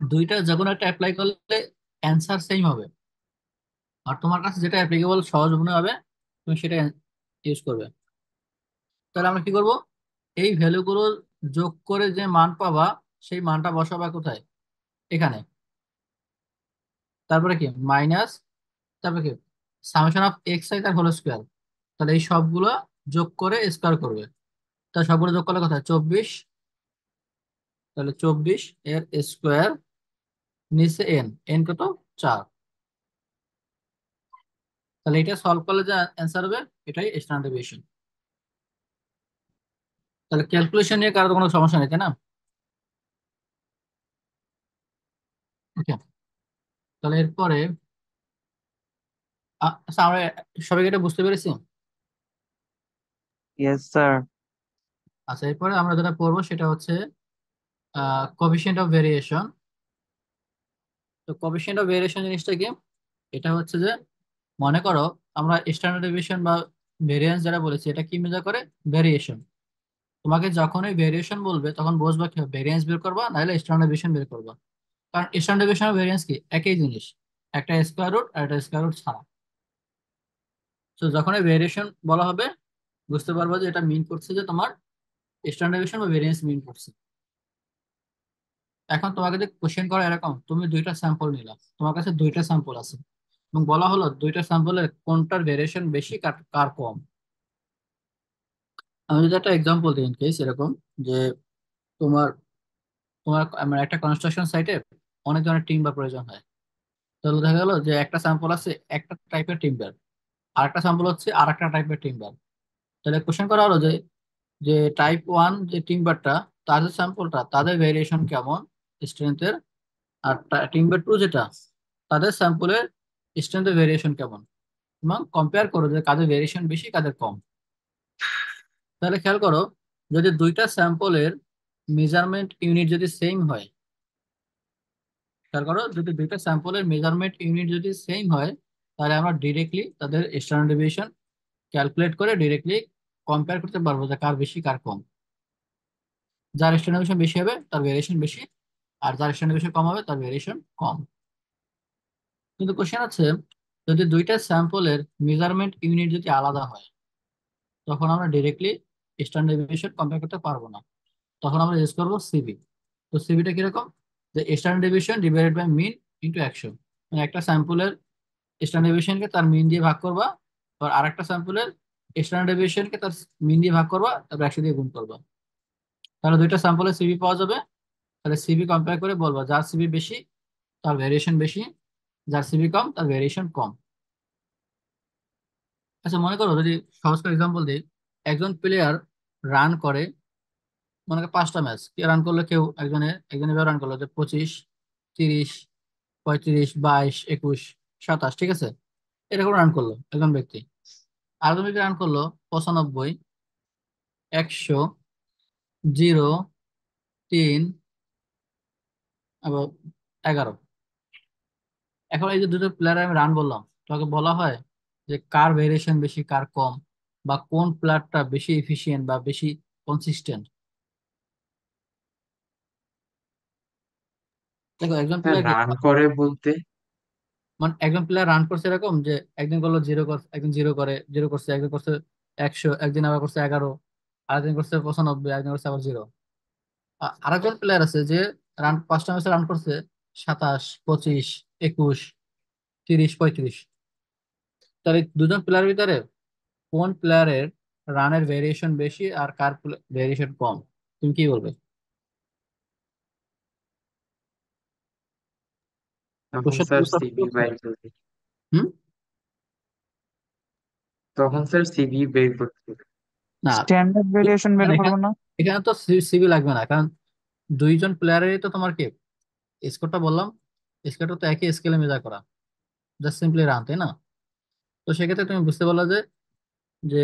দুইটা যে কোনো একটা অ্যাপ্লাই করলে অ্যান্সার সেম হবে। আর তোমার কাছে যেটা অ্যাপ্লিকেবল সহজ মনে হবে তুমি সেটা ইউজ করবে। তাহলে আমরা কি করব? এই ভ্যালুগুলো যোগ করে যে মান পাবা, সেই মানটা বসাবা কোথায়? এখানে। তারপরে কি মাইনাস, তারপরে কি সামেশন অফ এক্স আই তার হোল স্কোয়ার। তাহলে এই সবগুলো যোগ করে স্কোয়ার করবে। তাহলে সবগুলো যোগ করলে কোথায়? 24। তাহলে 24 এর স্কোয়ার, নিচে এন, এন কত? 4। তাহলে এটা সলভ করলে যে অ্যান্সার হবে এটাই স্ট্যান্ডার্ড ডেভিয়েশন। তাহলে ক্যালকুলেশন নিয়ে কারো কোনো সমস্যা নেই, তাই না? ওকে। তাহলে এরপরে আচ্ছা, আমরা সবাইকে এটা বুঝতে পেরেছি? Yes sir. আচ্ছা, এরপরে আমরা যেটা পড়বো সেটা হচ্ছে কোএফিসিয়েন্ট অফ ভেরিয়েশন। তো কোএফিসিয়েন্ট অফ ভেরিয়েশন জিনিসটা কি? এটা হচ্ছে যে মনে করো আমরা স্ট্যান্ডার্ড ডেভিয়েশন বা ভেরিয়েন্স যারা বলেছি, এটা কি মেজার করে? ভেরিয়েশন। তোমাকে যখনই ভেরিয়েশন বলবে তখন বুঝবা কি ভেরিয়েন্স বের করবা, নাহলে স্ট্যান্ডার্ড ডেভিয়েশন বের করবা। কারণ স্ট্যান্ডার্ড ডেভিয়েশন আর ভেরিয়েন্স কি একই জিনিস, একটা স্কোয়ার রুট আর একটা স্কোয়ার রুট ছাড়া। তো যখন ভেরিয়েশন বলা হবে বুঝতে পারবো যে এটা মিন করছে যে তোমার স্ট্যান্ডার্ড ডেভিয়েশন বা ভেরিয়েন্স মিন করছে। এখন তোমাকে যদি কোশ্চেন করা এরকম, তুমি দুইটা স্যাম্পল নিলা, তোমার কাছে দুইটা স্যাম্পল আছে, এবং বলা হলো দুইটা স্যাম্পলের কোনটার ভেরিয়েশন বেশি কার কার কম। আমি যদি একটা এক্সাম্পল দিই, ইন কেস এরকম যে তোমার তোমার মানে একটা কনস্ট্রাকশন সাইটে অনেক ধরনের টিম্বার প্রয়োজন হয়। তাহলে দেখা গেলো যে একটা স্যাম্পল আছে একটা টাইপের টিম্বার, আর একটা স্যাম্পল হচ্ছে আর একটা টাইপের টিম্বার। তাহলে কোশ্চেন করা হলো যে যে টাইপ 1 যে টিম্বারটা, তাদের স্যাম্পলটা তাদের ভেরিয়েশন কেমন স্ট্রেংথের, আর টিম্বার 2 যেটা, তাদের স্যাম্পলের স্ট্রেংথের ভেরিয়েশন কেমন, এবং কম্পেয়ার করো যে কাদের ভেরিয়েশন বেশি কাদের কম। তাহলে খেয়াল করো, যদি দুইটা স্যাম্পলের মেজারমেন্ট ইউনিট যদি সেম হয়, খেয়াল করো যদি দুইটা স্যাম্পলের মেজারমেন্ট ইউনিট যদি সেম হয়, তাহলে আমরা ডিরেক্টলি তাদের স্ট্যান্ডার্ড ডেভিয়েশন ক্যালকুলেট করে ডিরেক্টলি কম্পেয়ার করতে পারবো যে কার বেশি কার কম। যার স্ট্যান্ডার্ড ডেভিয়েশন বেশি হবে তার ভেরিয়েশন বেশি, আর যার স্ট্যান্ডার্ড ডেভিয়েশন কম হবে তার ভেরিয়েশন কম। কিন্তু কোশ্চেন আছে, যদি দুইটা স্যাম্পলের মেজারমেন্ট ইউনিট যদি আলাদা হয়, তখন আমরা ডিরেক্টলি স্ট্যান্ডার্ড ডেভিয়েশন কম্পেয়ার করতে পারবো না, তখন আমরা ইউজ করবো সিবি। তো সিবিটা কিরকম, যে standard deviation divided by mean into 100। মানে একটা স্যাম্পলের স্ট্যান্ডার্ড ডেভিয়েশনকে তার মিন দিয়ে ভাগ করবা, আর আরেকটা স্যাম্পলের স্ট্যান্ডার্ড ডেভিয়েশনকে তার মিন দিয়ে ভাগ করবা, তারপর 100 দিয়ে গুণ করবা। তাহলে দুইটা স্যাম্পলের সিবি পাওয়া যাবে। তাহলে সিবি কম্পেয়ার করে বলবা যার সিবি বেশি তার ভেরিয়েশন বেশি, যার সিবি কম তার ভেরিয়েশন কম। আচ্ছা মনে করো যদি সহজ করে এক্সাম্পল দিই, একজন প্লেয়ার রান করে, মনে করো 5টা ম্যাচ কে রান করলো, কেউ একজনে একজনে রান করলো যে 25, 30, 35, 22, 21, 27, ঠিক আছে, এরকম রান করলো একজন ব্যক্তি। আর একজন ব্যক্তি রান করলো 95, 100, 0, 3, আবার 11। এখন এই যে দুটো প্লেয়ার আমি রান বললাম, তোমাকে বলা হয় যে কার ভেরিয়েশন বেশি কার কম, বা কোন প্লেয়ারটা বেশি এফিশিয়েন্ট বা বেশি কনসিস্টেন্ট। দেখো একজন প্লেয়ার কি, রান করে বলতে? মানে একজন প্লেয়ার রান করছে এরকম যে একদিন করলো জিরো, একদিন জিরো করছে, একদিন করছে 100, একদিন আবার করছে 11, আরেকদিন করছে 95, একদিন করছে আবার 0। আরেকজন প্লেয়ার আছে যে 5টা ম্যাচে রান করছে 27, 25, 21, 30, 35। তার এই দুজন প্লেয়ারের ভিতরে কোন প্লেয়ারের রানের ভেরিয়েশন বেশি আর কার ভেরিয়েশন কম, তুমি কি বলবে? তখন কোশ্চেন স্যার সিবি বাইর করতে হুম। তখন স্যার সিবি বের করতে না, স্ট্যান্ডার্ড ভেরিয়েশন বের এখানে করবো না? এখানে তো সিবি লাগবে না, কারণ দুইজন প্লেয়ারেরই তো তোমার কি স্কোরটা বললাম, স্কোরটা তো একই স্কেলে মেজার করা, জাস্ট সিম্পলি রান, তাই না? তো সেক্ষেত্রে তুমি বুঝতে পারলা যে যে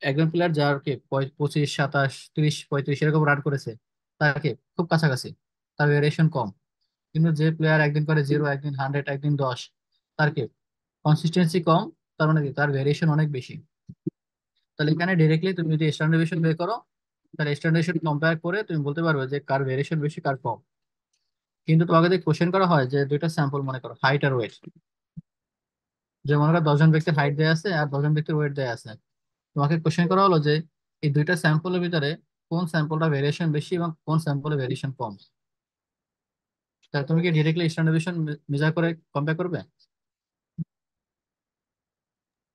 একজন প্লেয়ার যার কি 25, 27, 30, 35 এরকম রান করেছে, তার কি খুব কাছাকাছি, তার ভেরিয়েশন কম। কিন্তু যে প্লেয়ার একদিন করে 0, একদিন 100, একদিন 10, তার কি কনসিস্টেন্সি কম, তার মানে কি তার ভেরিয়েশন অনেক বেশি। তাহলে এখানে ডিরেক্টলি তুমি যদি স্ট্যান্ডার্ড ডেভিয়েশন বের করো, তাহলে স্ট্যান্ডার্ড ডেভিয়েশন কম্পেয়ার করে তুমি বলতে পারবে যে কার ভেরিয়েশন বেশি কার কম। কিন্তু তোমাকে যদি কোশ্চেন করা হয় যে দুইটা স্যাম্পল মনে করো হাইট আর ওয়েট, যে মনে করো 10জন ব্যক্তির হাইট দেয়া আছে আর 10জন ব্যক্তির ওয়েট দেয়া আছে, তোমাকে কোশ্চেন করা হলো যে এই দুইটা স্যাম্পলের ভিতরে কোন স্যাম্পলটা ভেরিয়েশন বেশি এবং কোন স্যাম্পলের ভেরিয়েশন কম। তাহলে তুমি কি ডিরেক্টলি স্ট্যান্ডার্ড ডেভিয়েশন মেজার করে কম্পেয়ার করবে?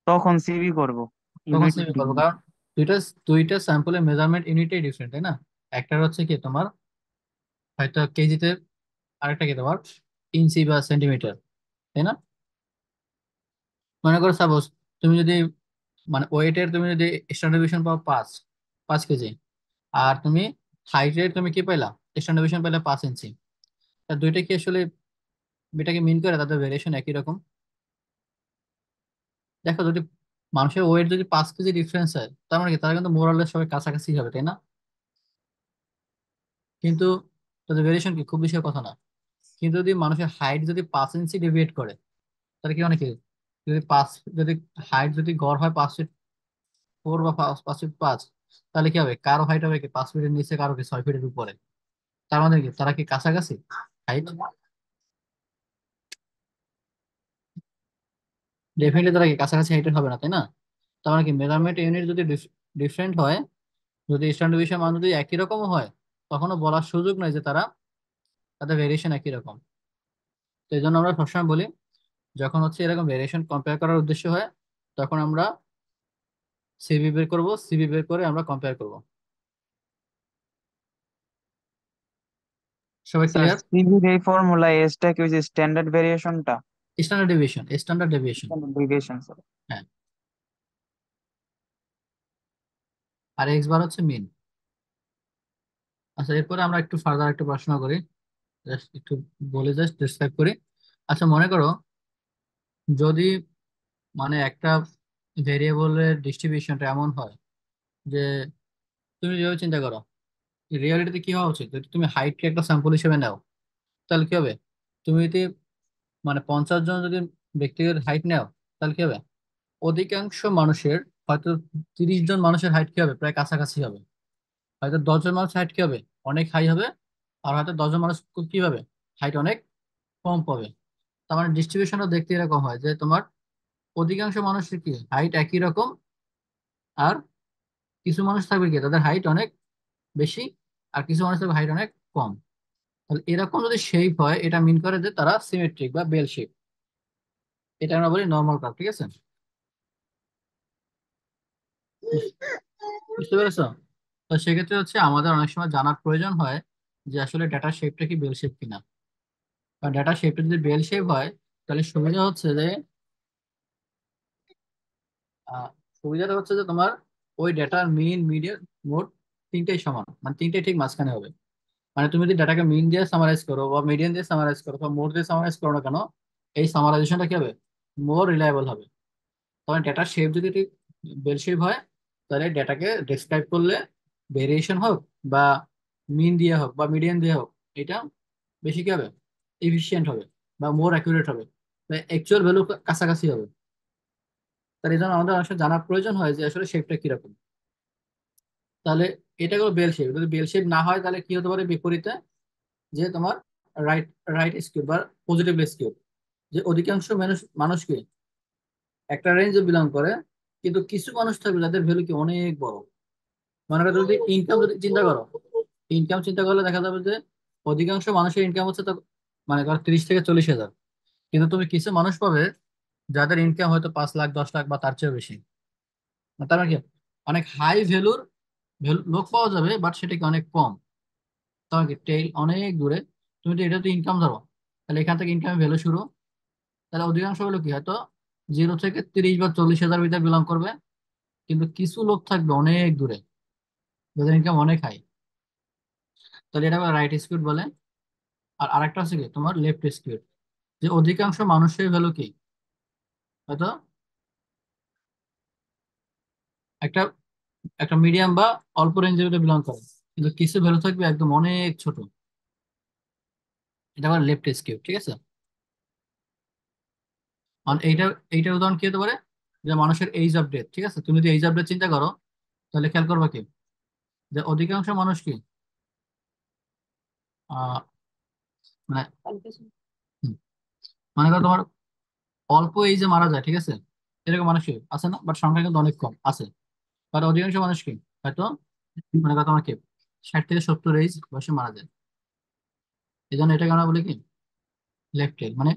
তখন সিবি করব, তখন ইউনিট সেমি করবো, ডিগ্রি। কারণ দুইটা দুইটা স্যাম্পলের মেজারমেন্ট ইউনিটই ডিফারেন্ট, তাই না? একটার হচ্ছে কি তোমার হয়তো কেজিতে, আরেকটা কি তোমার ইঞ্চি বা সেন্টিমিটার, তাই না? মনে করো সাপোজ তুমি যদি মানে ওয়েটের তুমি যদি স্ট্যান্ডার্ড ডেভিয়েশন পাও 5 কেজি, আর তুমি হাইটের তুমি কি পাইলা, স্ট্যান্ডার্ড ডেভিয়েশন পাইলা 5 ইঞ্চি, তা দুইটা কি আসলে এটাকে মিন করে তাদের ভেরিয়েশন একই রকম? দেখো যদি মানুষের ওয়েট যদি 5 কেজি ডিফারেন্স হয়, তার মানে কি তারা কিন্তু মোরালের সবাই কাছাকাছি হবে, তাই না? কিন্তু তাদের ভেরিয়েশন কি খুব বেশি কথা না। কিন্তু যদি মানুষের হাইট যদি 5 ইঞ্চি ডেভিয়েট করে, তাহলে কি মানে কি, যদি পাঁচ যদি হাইট যদি গড় হয় 5 ফিট 4 বা 5 ফিট 5, তাহলে কি হবে, কারো হাইট হবে কি 5 ফিটের নিচে, কারো কি 6 ফিটের উপরে। তার মানে কি তারা কি কাছাকাছি হাইট? ডেফিনেটলি তারা কি কাছাকাছি হাইটের হবে না, তাই না? তার মানে কি মেজারমেন্ট ইউনিট যদি ডিফারেন্ট হয়, যদি স্ট্যান্ডার্ড ডেভিয়েশন মান যদি একই রকম হয়, তখনও বলার সুযোগ নাই যে তাদের ভেরিয়েশন একই রকম। তো এই জন্য আমরা সবসময় বলি, যখন হচ্ছে এরকম ভেরিয়েশন কম্পেয়ার করার উদ্দেশ্য হয়, তখন আমরা সিবি বের করব, সিবি বের করে আমরা কম্পেয়ার করব। সবাই স্যার ক্লিয়ার? সিবির এই ফর্মুলা এসটা কি হচ্ছে স্ট্যান্ডার্ড ভেরিয়েশনটা? Standard deviation. Standard deviation sir. হ্যাঁ, আর এক্স বার হচ্ছে মিন। আচ্ছা এরপরে আমরা একটু ফার্দার একটু পড়াশোনা করি, জাস্ট একটু বলে জাস্ট ডিসক্রাইব করি। আচ্ছা মনে করো যদি মানে একটা ভেরিয়েবলের ডিস্ট্রিবিউশনটা এমন হয় যে, তুমি যেভাবে চিন্তা করো, রিয়ালিটিতে কি হওয়া উচিত, যদি তুমি হাইটকে একটা স্যাম্পল হিসেবে নাও, তাহলে কি হবে, তুমি যদি মানে 50 জন যদি ব্যক্তিগত হাইট নাও, তাহলে কি হবে, অধিকাংশ মানুষের হয়তো 30 জন মানুষের হাইট কি হবে প্রায় কাছাকাছি হবে। হয়তো 10 জন মানুষ হাইট কি হবে, অনেক হাই হবে। আর হয়তো 10 জন মানুষ কি হবে, হাইট অনেক কম পাবে। তার মানে ডিস্ট্রিবিউশনটা দেখতে এরকম হয় যে তোমার অধিকাংশ মানুষের কি হাইট একই রকম, আর কিছু মানুষ থাকবে কি তাদের হাইট অনেক বেশি, আর কিছু মানুষ থাকবে হাইট অনেক কম। তাহলে এরকম যদি শেপ হয়, এটা মিন করে যে তারা সিমেট্রিক বা বেল শেপ। এটা আমরা বলি নর্মাল কার্ভ, ঠিক আছে? বুঝতে পেরেছো? তো সেক্ষেত্রে হচ্ছে আমাদের অনেক সময় জানার প্রয়োজন হয় যে আসলে ডেটার শেপটা কি বেল শেপ কিনা। কারণ ডেটার শেপটা যদি বেল শেপ হয়, তাহলে সুবিধা হচ্ছে যে আহ, সুবিধাটা হচ্ছে যে তোমার ওই ডেটার মিন মিডিয়ান মোড তিনটেই সমান, মানে তিনটেই ঠিক মাঝখানে হবে। মানে তুমি যদি ডাটাকে মিন দিয়ে সামারাইজ করো বা মিডিয়ান দিয়ে সামারাইজ করো বা মোড দিয়ে সামারাইজ করো না কেন, এই সামারাইজেশনটা কি হবে, মোর রিলায়েবল হবে। তখন ডেটার শেপ যদি ঠিক বেল শেপ হয়, তাহলে ডেটাকে ডেসক্রাইব করলে ভেরিয়েশন হোক বা মিন দিয়ে হোক বা মিডিয়ান দিয়ে হোক, এটা বেশি কি হবে, এফিসিয়েন্ট হবে বা মোর অ্যাকুরেট হবে, অ্যাকচুয়াল ভ্যালু কাছাকাছি হবে। তার এই জন্য আমাদের অনেক সময় জানার প্রয়োজন হয় যে আসলে শেপটা কিরকম। তাহলে এটা হলো বেল শেপ। যদি বেল শেপ না হয় তাহলে কি হতে পারে বিপরীতে, যে তোমার রাইট রাইট স্কিউ বা পজিটিভ স্কিউ, যে অধিকাংশ মানুষ মানুষকে একটা রেঞ্জে বিলং করে, কিন্তু কিছু মানুষ থাকবে যাদের ভ্যালু কি অনেক বড়। মনে করো যদি ইনকাম যদি চিন্তা করো, ইনকাম চিন্তা করলে দেখা যাবে যে অধিকাংশ মানুষের ইনকাম হচ্ছে তো মানে ধরো 30 থেকে 40 হাজার, কিন্তু তুমি কিছু মানুষ পাবে যাদের ইনকাম হয়তো 5 লাখ 10 লাখ বা তার চেয়েও বেশি। মানে তার মানে কি, অনেক হাই ভ্যালুর লোক পাওয়া যাবে, বাট সেটা কি অনেক কম। তার মানে কি টেইল অনেক দূরে। তুমি যদি এটা তো ইনকাম ধরো, তাহলে এখান থেকে ইনকামের ভ্যালু শুরু। তাহলে অধিকাংশ হলো কি হয়তো 0 থেকে 30 বা 40 হাজার ভিতরে বিলং করবে, কিন্তু কিছু লোক থাকবে অনেক দূরে যাদের ইনকাম অনেক হাই। তাহলে এটা রাইট স্কুইড বলে। আর আরেকটা হচ্ছে কি তোমার লেফট স্কুইড, যে অধিকাংশ মানুষের ভ্যালু কি হয়তো একটা একটা মিডিয়াম বা অল্প রেঞ্জের ভিতরে বিলং করে, কিন্তু কিছু ভ্যালু থাকবে একদম অনেক ছোট। এটা আবার লেফট স্কিউ, ঠিক আছে? মানে এইটার উদাহরণ কি হতে পারে, যে মানুষের এইজ অফ ডেথ, ঠিক আছে? তুমি যদি এইজ অফ ডেথ চিন্তা করো, তাহলে খেয়াল করবা কি যে অধিকাংশ মানুষ কি আহ মানে হুম, মনে করো তোমার অল্প এইজে মারা যায়, ঠিক আছে? এরকম মানুষ কি আছে না, বাট সংখ্যা কিন্তু অনেক কম আছে। বাট অধিকাংশ মানুষ কি হয়তো মনে করো তোমার কি 60 থেকে 70 এইজ বয়সে মারা যায়। এই জন্য এটাকে আমরা বলি কি লেফট টেল। মানে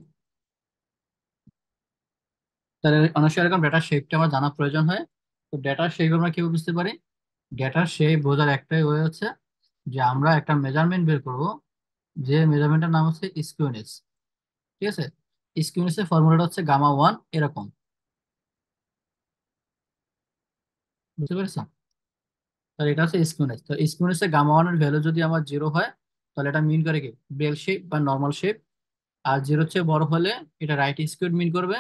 তাহলে অনেক সময় এরকম ডেটার শেপটা আমার জানা প্রয়োজন হয়। তো ডেটার শেপ আমরা কিভাবে বুঝতে পারি? ডেটার শেপ বোঝার একটাই ওয়ে হচ্ছে যে আমরা একটা মেজারমেন্ট বের করব, যে মেজারমেন্টের নাম হচ্ছে স্কিউনেস। ঠিক আছে? স্কিউনেসের ফর্মুলাটা হচ্ছে গামা 1 এরকম। বুঝতে পেরেছো? তাহলে এটা হচ্ছে স্কিউনেস। তো স্কিউনেসের গামা 1 এর ভ্যালু যদি আমার 0 হয়, তাহলে এটা মিন করে কি বেল শেপ বা নর্মাল শেপ। আর 0 চেয়ে বড় হলে এটা রাইট স্কিউড মিন করবে।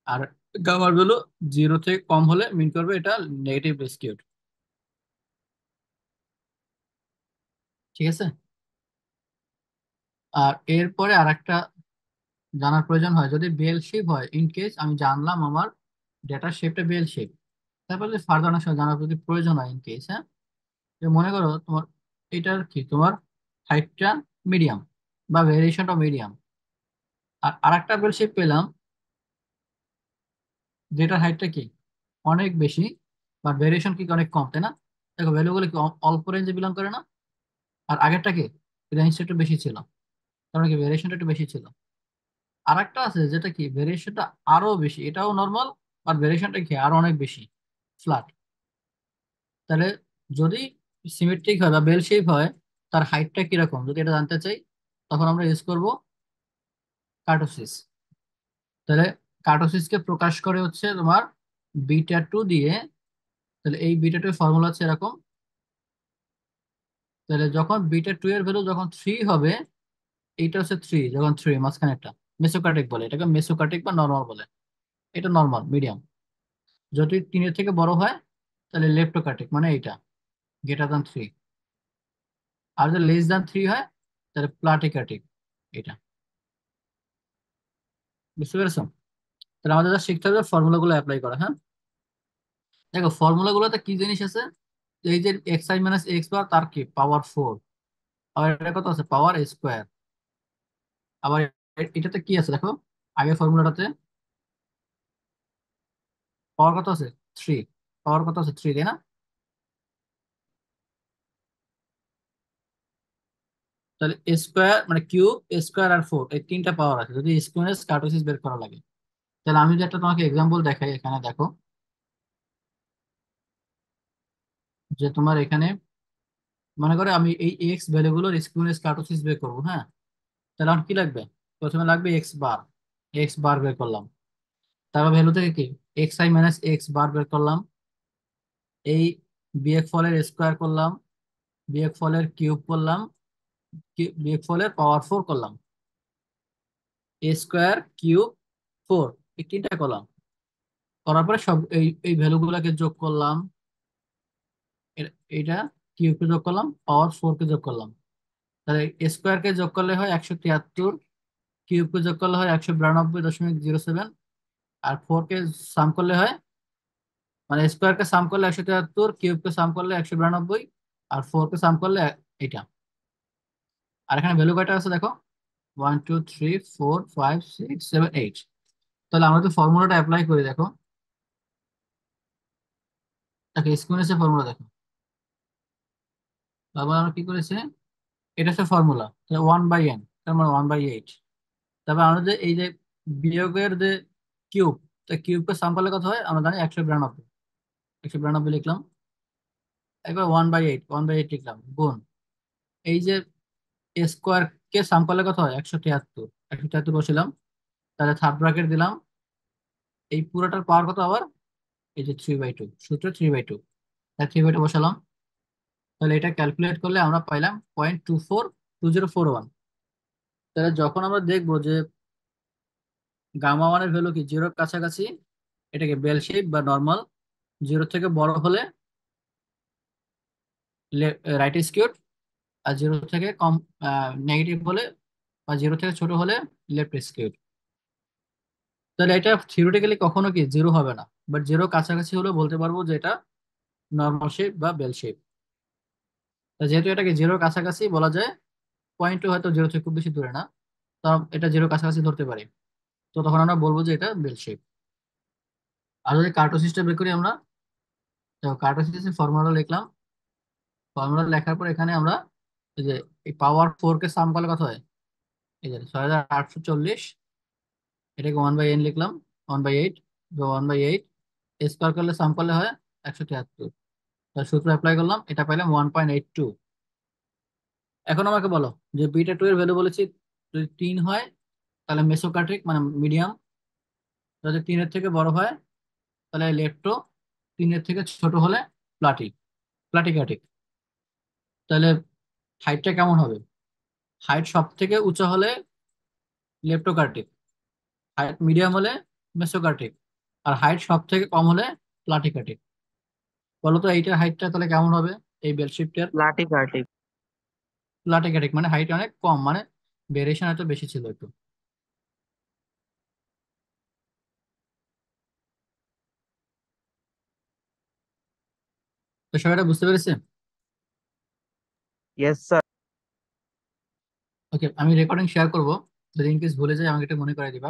আর গামার ভ্যালু 0 থেকে কম হলে মিন করবে এটা নেগেটিভ স্কিউড। ঠিক আছে? আর এরপরে আরেকটা জানার প্রয়োজন হয়, যদি বেল শেপ হয়, ইন কেস আমি জানলাম আমার ডেটার শেপটা বেল শেপ, তারপরে যদি ফার্দার অনেক সময় জানার যদি প্রয়োজন হয় ইন কেস, হ্যাঁ, যে মনে করো তোমার এটার কি তোমার হাইটটা মিডিয়াম বা ভেরিয়েশনটা মিডিয়াম, আর আরেকটা বেল শেপ পেলাম যেটার হাইটটা কি অনেক বেশি বা ভেরিয়েশন কি অনেক কম, তাই না? দেখো ভ্যালুগুলো কি অল্প রেঞ্জে বিলং করে না? আর আগেরটা কি রেঞ্জটা একটু বেশি ছিল, তার মানে কি ভেরিয়েশনটা একটু বেশি ছিল। আর একটা আছে যেটা কি ভেরিয়েশনটা আরো বেশি, এটাও নর্মাল, আর ভেরিয়েশনটা কি আরো অনেক বেশি, ফ্ল্যাট। তাহলে যদি সিমেট্রিক হয় বা বেল শেপ হয়, তার হাইটটা কিরকম যদি এটা জানতে চাই, তখন আমরা ইউজ করব কার্টোসিস। তাহলে কার্টোসিসকে প্রকাশ করে হচ্ছে তোমার বিটা 2 দিয়ে। তাহলে এই বিটা 2 ফর্মুলা হচ্ছে এরকম। তাহলে যখন বিটা 2 এর ভ্যালু যখন 3 হবে, এইটা হচ্ছে 3, যখন 3 মাঝখানে একটা মেসোকার্টিক বলে, এটাকে মেসোকার্টিক বা নর্মাল বলে। এটা নর্মাল মিডিয়াম। যদি 3-এর থেকে বড় হয়, তাহলে লেপ্টোকার্টিক, মানে এইটা গ্রেটার দ্যান 3। আর যদি লেস দ্যান 3 হয়, তাহলে প্লাটিকার্টিক, এটা। বুঝতে পেরেছো? তাহলে আমাদের যা শিখতে হবে ফর্মুলা গুলো অ্যাপ্লাই করা, হ্যাঁ। দেখো ফর্মুলা গুলোতে কি জিনিস আছে, এই যে এক্স আই মাইনাস এক্স বার তার কি পাওয়ার 4, আবার এটা কত আছে পাওয়ার স্কোয়ার। আবার এটাতে কি আছে দেখো, আগের ফর্মুলাটাতে পাওয়ার কত আছে 3, পাওয়ার কত আছে 3, তাই না? তাহলে স্কোয়ার মানে কিউব, স্কোয়ার আর 4, এই তিনটা পাওয়ার আছে যদি স্কোয়ার কার্টোসিস বের করা লাগে। তাহলে আমি যদি একটা তোমাকে এক্সাম্পল দেখাই, এখানে দেখো যে তোমার এখানে মনে করে আমি এই এক্স ভ্যালুগুলোর স্কোয়ার কার্টোসিস বের করবো, হ্যাঁ? তাহলে আমার কি লাগবে, প্রথমে লাগবে এক্স বার, এক্স বার বের করলাম। তারপর ভ্যালু থেকে কি এক্স আই মাইনাস এক্স বার বের করলাম, এই বিয়োগ ফলের স্কোয়ার করলাম, বিয়োগ ফলের কিউব করলাম, বিয়োগ ফলের পাওয়ার 4 করলাম, এ স্কোয়ার কিউব 4, এই তিনটা করলাম। করার পরে সব এই এই ভ্যালুগুলোকে যোগ করলাম, এইটা কিউবকে যোগ করলাম, পাওয়ার 4 কে যোগ করলাম। তাহলে স্কোয়ার কে যোগ করলে হয় 173, কিউবকে যোগ করলে হয় 192.07, আর 4 কে সাম করলে হয়, মানে স্কোয়ার কে সাম করলে 173, কিউব কে সাম করলে 192, আর 4 কে সাম করলে এটা। আর এখানে ভ্যালু কয়টা আছে দেখো, 1 2 3 4 5 6 7 8। তাহলে আমরা যদি ফর্মুলাটা অ্যাপ্লাই করি দেখো, তাকে স্কোয়ার ফর্মুলা দেখো, তারপর আমরা কি করেছে, এটা হচ্ছে ফর্মুলা 1/n, তার মানে 1/8। তারপর আমরা যে এই যে বিয়োগের যে কিউব, তা কিউবকে সাম করলে কত হয় আমরা জানি 192, 192 লিখলাম। একবার 1/8, 1/8 লিখলাম গুণ এই যে স্কোয়ার কে সাম করলে কত হয় 173, 173 বসিলাম। তাহলে থার্ড ব্র্যাকেট দিলাম, এই পুরোটার পাওয়ার কত আবার, এই যে 3/2, সূত্র 3/2, তাই 3/2 বসালাম। তাহলে এটা ক্যালকুলেট করলে আমরা পাইলাম 0.242041। তাহলে যখন আমরা দেখবো যে গামা ওয়ানের ভ্যালু কি জিরোর কাছাকাছি, এটাকে বেল শেপ বা নর্মাল, জিরো থেকে বড় হলে রাইট স্কিউড, আর জিরো থেকে কম নেগেটিভ হলে বা জিরো থেকে ছোট হলে লেফট স্কিউড। তাহলে এটা থিওরিটিক্যালি কখনো কি জিরো হবে না, বাট জিরো কাছাকাছি হলে বলতে পারবো যে এটা নর্মাল শেপ বা বেল শেপ। যেহেতু এটাকে জিরোর কাছাকাছি বলা যায়, পয়েন্টও হয়তো জিরো থেকে খুব বেশি দূরে না, তো এটা জিরো কাছাকাছি ধরতে পারি, তো তখন আমরা বলবো যে এটা বেল শেপ। আর যদি কার্টোসিসটা বের করি আমরা, তো কার্টোসিসের ফর্মুলা লিখলাম। ফর্মুলা লেখার পর এখানে আমরা এই যে এই পাওয়ার 4 কে সাম করলে কত হয়, এই যে 6840, এটাকে 1/n লিখলাম, 1/8, 1/8 স্কোয়ার করলে সাম করলে হয় 173। তার সূত্র অ্যাপ্লাই করলাম, এটা পাইলাম 1.82। এখন আমাকে বলো যে বিটা 2 এর ভ্যালু বলেছি যদি 3 হয় তাহলে মেসোকার্টিক মানে মিডিয়াম, যদি 3-এর থেকে বড় হয় তাহলে লেপ্টো, 3-এর থেকে ছোট হলে প্লাটি, প্লাটিকাটিক। তাহলে হাইটটা কেমন হবে, হাইট সব থেকে উঁচা হলে লেপ্টোকার্টিক, হাইট মিডিয়াম হলে মেসোকার্টিক, আর হাইট সব থেকে কম হলে প্লাটিকাটিক। বলো তো এইটার হাইটটা তাহলে কেমন হবে, এই বেল শিফটের? লাটি কাটি। প্লাটিকাটিক মানে হাইট অনেক কম, মানে ভেরিয়েশন এত বেশি ছিল একটু। তো সবাই এটা বুঝতে পেরেছে? Yes sir. ওকে, আমি রেকর্ডিং শেয়ার করবো, যদি ইনকেস ভুলে যাই আমাকে এটা মনে করে দিবা।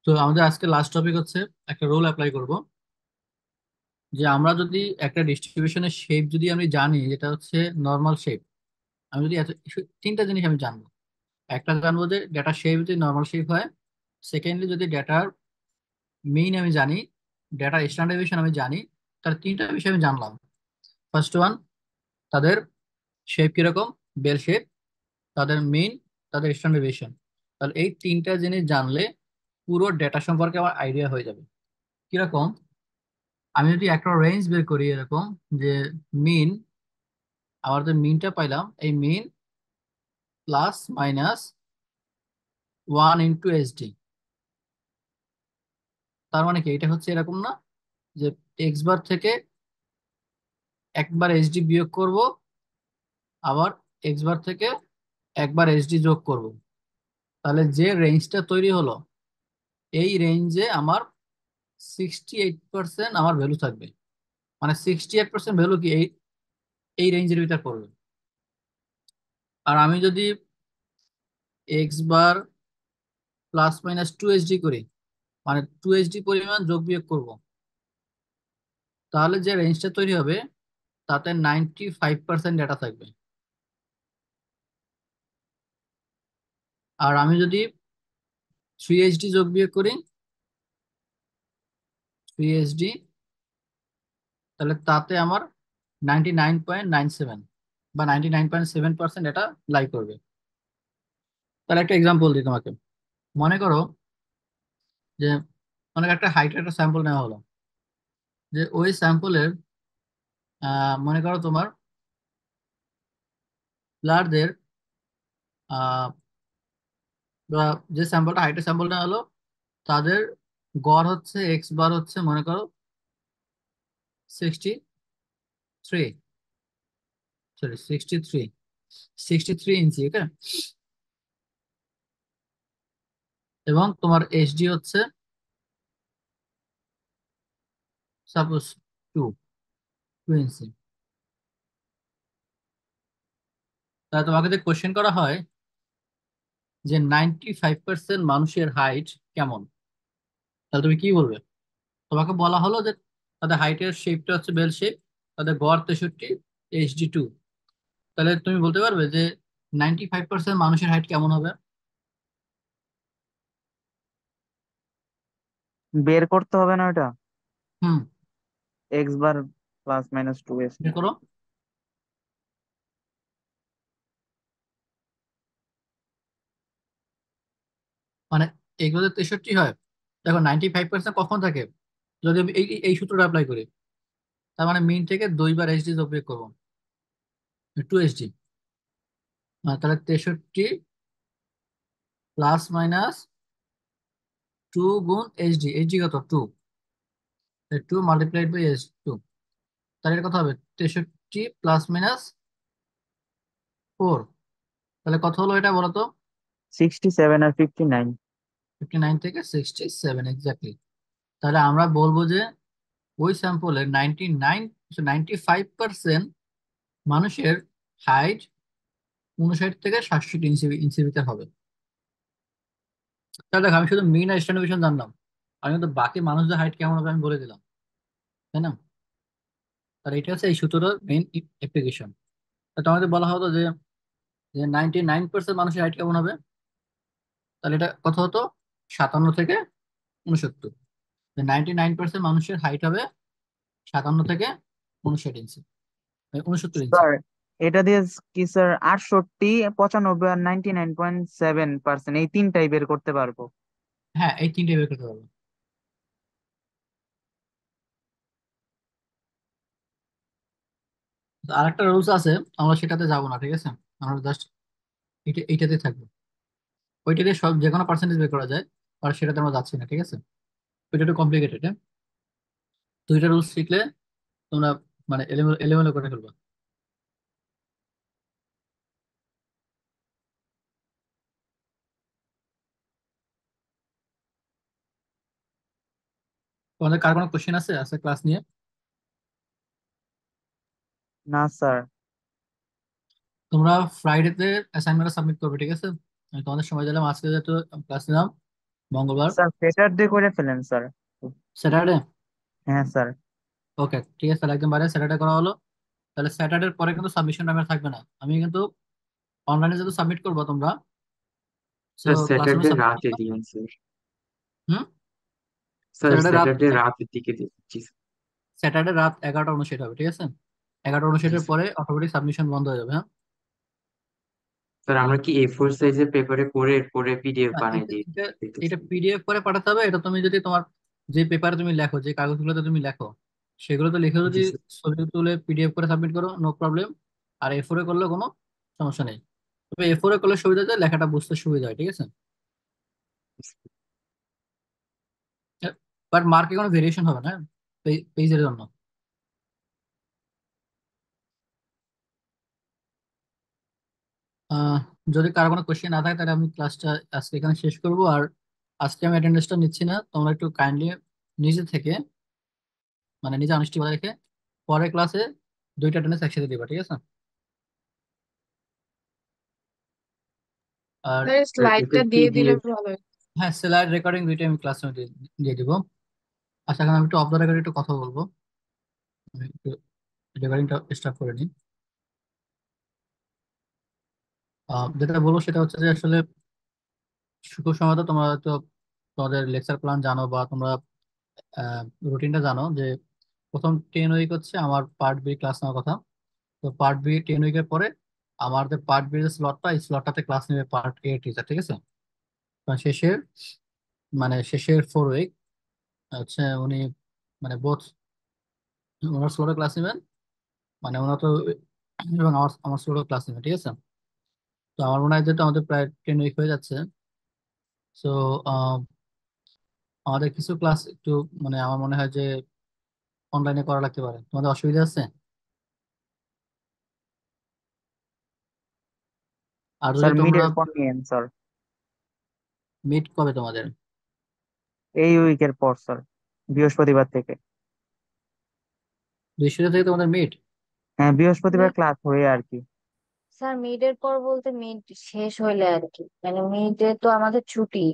তো আমাদের আজকে লাস্ট টপিক হচ্ছে একটা রুল অ্যাপ্লাই করব, যে আমরা যদি একটা ডিস্ট্রিবিউশনের শেপ যদি আমি জানি যেটা হচ্ছে নর্মাল শেপ, আমি যদি এত তিনটা জিনিস আমি জানবো। একটা জানবো যে ডেটা শেপ যদি নর্মাল শেপ হয়, সেকেন্ডলি যদি ডেটার মেইন আমি জানি, ডেটা স্ট্যান্ডার্ডাইজেশন আমি জানি, তার তিনটা বিষয় আমি জানলাম। ফার্স্ট ওয়ান, তাদের শেপ কিরকম, বেল শেপ, তাদের মেইন, তাদের স্ট্যান্ডার্ডাইজেশন। তাহলে এই তিনটা জিনিস জানলে পুরো ডেটা সম্পর্কে আমার আইডিয়া হয়ে যাবে। কিরকম, আমি যদি একটা রেঞ্জ বের করি এরকম যে মিন, আমার যে মিনটা পাইলাম এই মিন প্লাস মাইনাস 1 × SD, তার মানে কি এটা হচ্ছে এরকম না যে এক্স বার থেকে একবার SD বিয়োগ করব, আবার এক্স বার থেকে একবার SD যোগ করব, তাহলে যে রেঞ্জটা তৈরি হলো এই রেঞ্জে আমার 68% আমার ভ্যালু থাকবে। মানে 68% ভ্যালু কি এই এই রেঞ্জের ভিতর পড়বে। আর আমি যদি x bar plus minus 2 HD করি, মানে 2 HD পরিমাণ যোগ বিয়োগ করব, তাহলে যে রেঞ্জটা তৈরি হবে তাতে 95% ডেটা থাকবে। আর আমি যদি 3 HD যোগ বিয়োগ করি, 3 HD, তাহলে তাতে আমার 99.97 বা 99.7% এটা লাই করবে। তাহলে একটা এক্সাম্পল দিই তোমাকে। মনে করো যে অনেক একটা হাইটের একটা স্যাম্পল নেওয়া হলো, যে ওই স্যাম্পলের মনে করো তোমার ব্লাডদের যে স্যাম্পলটা হাইটের স্যাম্পল নেওয়া হলো, তাদের গড় হচ্ছে এক্স বার হচ্ছে মনে করো 63, সরি 63 ইঞ্চি, ওকে। এবং তোমার এইচডি হচ্ছে সাপোজ টু 2 ইঞ্চি। তাহলে তোমাকে যে কোশ্চেন করা হয় যে 95% মানুষের হাইট কেমন, তাহলে তুমি কি বলবে? তোমাকে বলা হলো যে তাদের হাইটের শেপটা হচ্ছে বেল শেপ, তাদের গড় 63, এইচডি 2। তাহলে তুমি বলতে পারবে যে 95% মানুষের হাইট কেমন হবে? বের করতে হবে না ওটা? হুম, x bar plus minus two S. বের করো। মানে এগুলো 63 হয়। দেখো 95% কখন থাকে, যদি আমি এই এই সূত্রটা অ্যাপ্লাই করি, তার মানে মিন থেকে 2 বার এইচডি যোগ বিয়োগ করবো, 2 HD। তাহলে 63 প্লাস মাইনাস 2 গুণ এইচডি, এইচডি কত 2, 2 × তাহলে এটা কত হবে 63 প্লাস মাইনাস 4। তাহলে কত হলো এটা বলো তো? 67 আর 59। 59 থেকে 67 এক্স্যাক্টলি। তাহলে আমরা বলবো যে ওই স্যাম্পলের 95% মানুষের হাইট 59 থেকে 67 ইঞ্চির ভিতরে হবে। তাহলে দেখো আমি শুধু মিন আর স্ট্যান্ডার্ড জানলাম, আমি কিন্তু বাকি মানুষদের হাইট কেমন হবে আমি বলে দিলাম, তাই না? তাহলে এটা হচ্ছে এই সূত্রের মেইন অ্যাপ্লিকেশন। তোমাদের বলা হতো যে যে 99% মানুষের হাইট কেমন হবে, তাহলে এটা কত হতো 57 থেকে 69। 99% মানুষের হাইট হবে 57 থেকে 59 ইঞ্চি, 69 ইঞ্চি। স্যার, এটা দিয়ে কি স্যার 68, 95 আর 99.7% এই তিনটাই বের করতে পারবো? হ্যাঁ, এই তিনটে বের করতে পারবো। তো আরেকটা রুলস আছে, আমরা সেটাতে যাবো না, ঠিক আছে? আমরা জাস্ট এইটাতে থাকবো। ওইটা দিয়ে সব যে কোনো পার্সেন্টেজ বের করা যায়, আর সেটাতে আমরা যাচ্ছি না, ঠিক আছে? ওইটা একটু কমপ্লিকেটেড, হ্যাঁ। দুইটা রুলস শিখলে তোমরা মানে এলোমেলো এলোমেলো করে ফেলবা। তোমাদের কার কোনো কোশ্চেন আছে আছে ক্লাস নিয়ে? না স্যার। তোমরা ফ্রাইডেতে অ্যাসাইনমেন্টটা সাবমিট করবে, ঠিক আছে? আমি তোমাদের সময় দিলাম, আজকে যেহেতু ক্লাস নিলাম মঙ্গলবার, স্যার স্যাটারডে করে ফেলেন স্যার। স্যাটারডে। হ্যাঁ স্যার। ওকে ঠিক আছে, তাহলে একদম বাইরে স্যাটারডে করা হলো। তাহলে স্যাটারডের পরে কিন্তু সাবমিশন টাইমে থাকবে না, আমি কিন্তু অনলাইনে যেহেতু সাবমিট করবো তোমরা, তো স্যার ক্লাসরুমে স্যাটারডে সাবমিট রাতে করবা। দিন স্যার। হুম। স্যার স্যাটারডে রাত স্যাটারডে রাতের দিকে দিচ্ছি। স্যাটারডে রাত 11টা 59 হবে, ঠিক আছে? 11টা 59-এর পরে অটোমেটিক সাবমিশন বন্ধ হয়ে যাবে, হ্যাঁ। স্যার আমরা কি A4 সাইজের পেপারে করে এরপরে পিডিএফ না, বানাই এটা দিই এটা এটা দিতেছি? পিডিএফ করে পাঠাতে হবে। এটা তুমি যদি তোমার যে পেপারে তুমি লেখো, যে কাগজগুলোতে তুমি লেখো, সেগুলো তো লিখে যদি জি স্যার। ছবি তুলে পিডিএফ করে সাবমিট করো, নো প্রবলেম। আর এ4 এ করলে কোনো সমস্যা নেই। তবে এ4 এ করলে সুবিধা যায়, লেখাটা বুঝতে সুবিধা হয়, ঠিক আছে? বাট মার্কে কোনো ভেরিয়েশন হবে না পেজের জন্য। আহ, যদি কারো কোনো কোশ্চেন না থাকে তাহলে আমি ক্লাসটা আজকে এখানে শেষ করব। আর আজকে আমি অ্যাটেন্ডেন্সটা নিচ্ছি না, তোমরা একটু কাইন্ডলি নিজে থেকে, মানে নিজে অনেস্টি বজায় রেখে পরের ক্লাসে দুইটা অ্যাটেন্ডেন্স একসাথে দিবা, ঠিক আছে? আর স্যার স্লাইডটা এফএসসি দিয়ে দিলে দিয়ে ভালো হয়। হ্যাঁ, স্লাইড রেকর্ডিং দুইটা আমি ক্লাসে দিয়ে দিয়ে দিব। আচ্ছা, এখন আমি একটু অফ দ্য রেকর্ড একটু কথা বলবো। আমি একটু রেকর্ডিংটা স্টার্ট করে নিই। যেটা বলবো সেটা হচ্ছে যে আসলে শুক্র সময় তো তোমরা তো তোমাদের লেকচার প্ল্যান জানো, বা তোমরা রুটিনটা জানো যে প্রথম 10 উইক হচ্ছে আমার পার্ট বি ক্লাস নেওয়ার কথা। তো পার্ট বি 10 উইকের পরে আমাদের পার্ট বি যে স্লটটা, এই স্লটটাতে ক্লাস নেবে পার্ট এ টিচার, ঠিক আছে? কারণ শেষের মানে শেষের 4 উইক হচ্ছে উনি মানে বোথ ওনার স্লটে ক্লাস নেবেন, মানে ওনার তো এবং আমার আমার স্লটে ক্লাস নেবেন, ঠিক আছে? তো আমার মনে হয় যেহেতু আমাদের প্রায় 10 উইক হয়ে যাচ্ছে, সো আমাদের কিছু ক্লাস একটু মানে আমার মনে হয় যে অনলাইনে করা লাগতে পারে। তোমাদের অসুবিধা আছে? আর যদি স্যার তোমরা মিডের পর নিয়েন স্যার, মিট কবে তোমাদের? এই উইকের পর স্যার, বৃহস্পতিবার থেকে। বৃহস্পতিবার থেকে তোমাদের মিট? হ্যাঁ, বৃহস্পতিবার মিড ক্লাস হয়ে আর কি। স্যার মিডের পর বলতে মিড শেষ হইলে আর কি, মানে মিডে তো আমাদের ছুটি।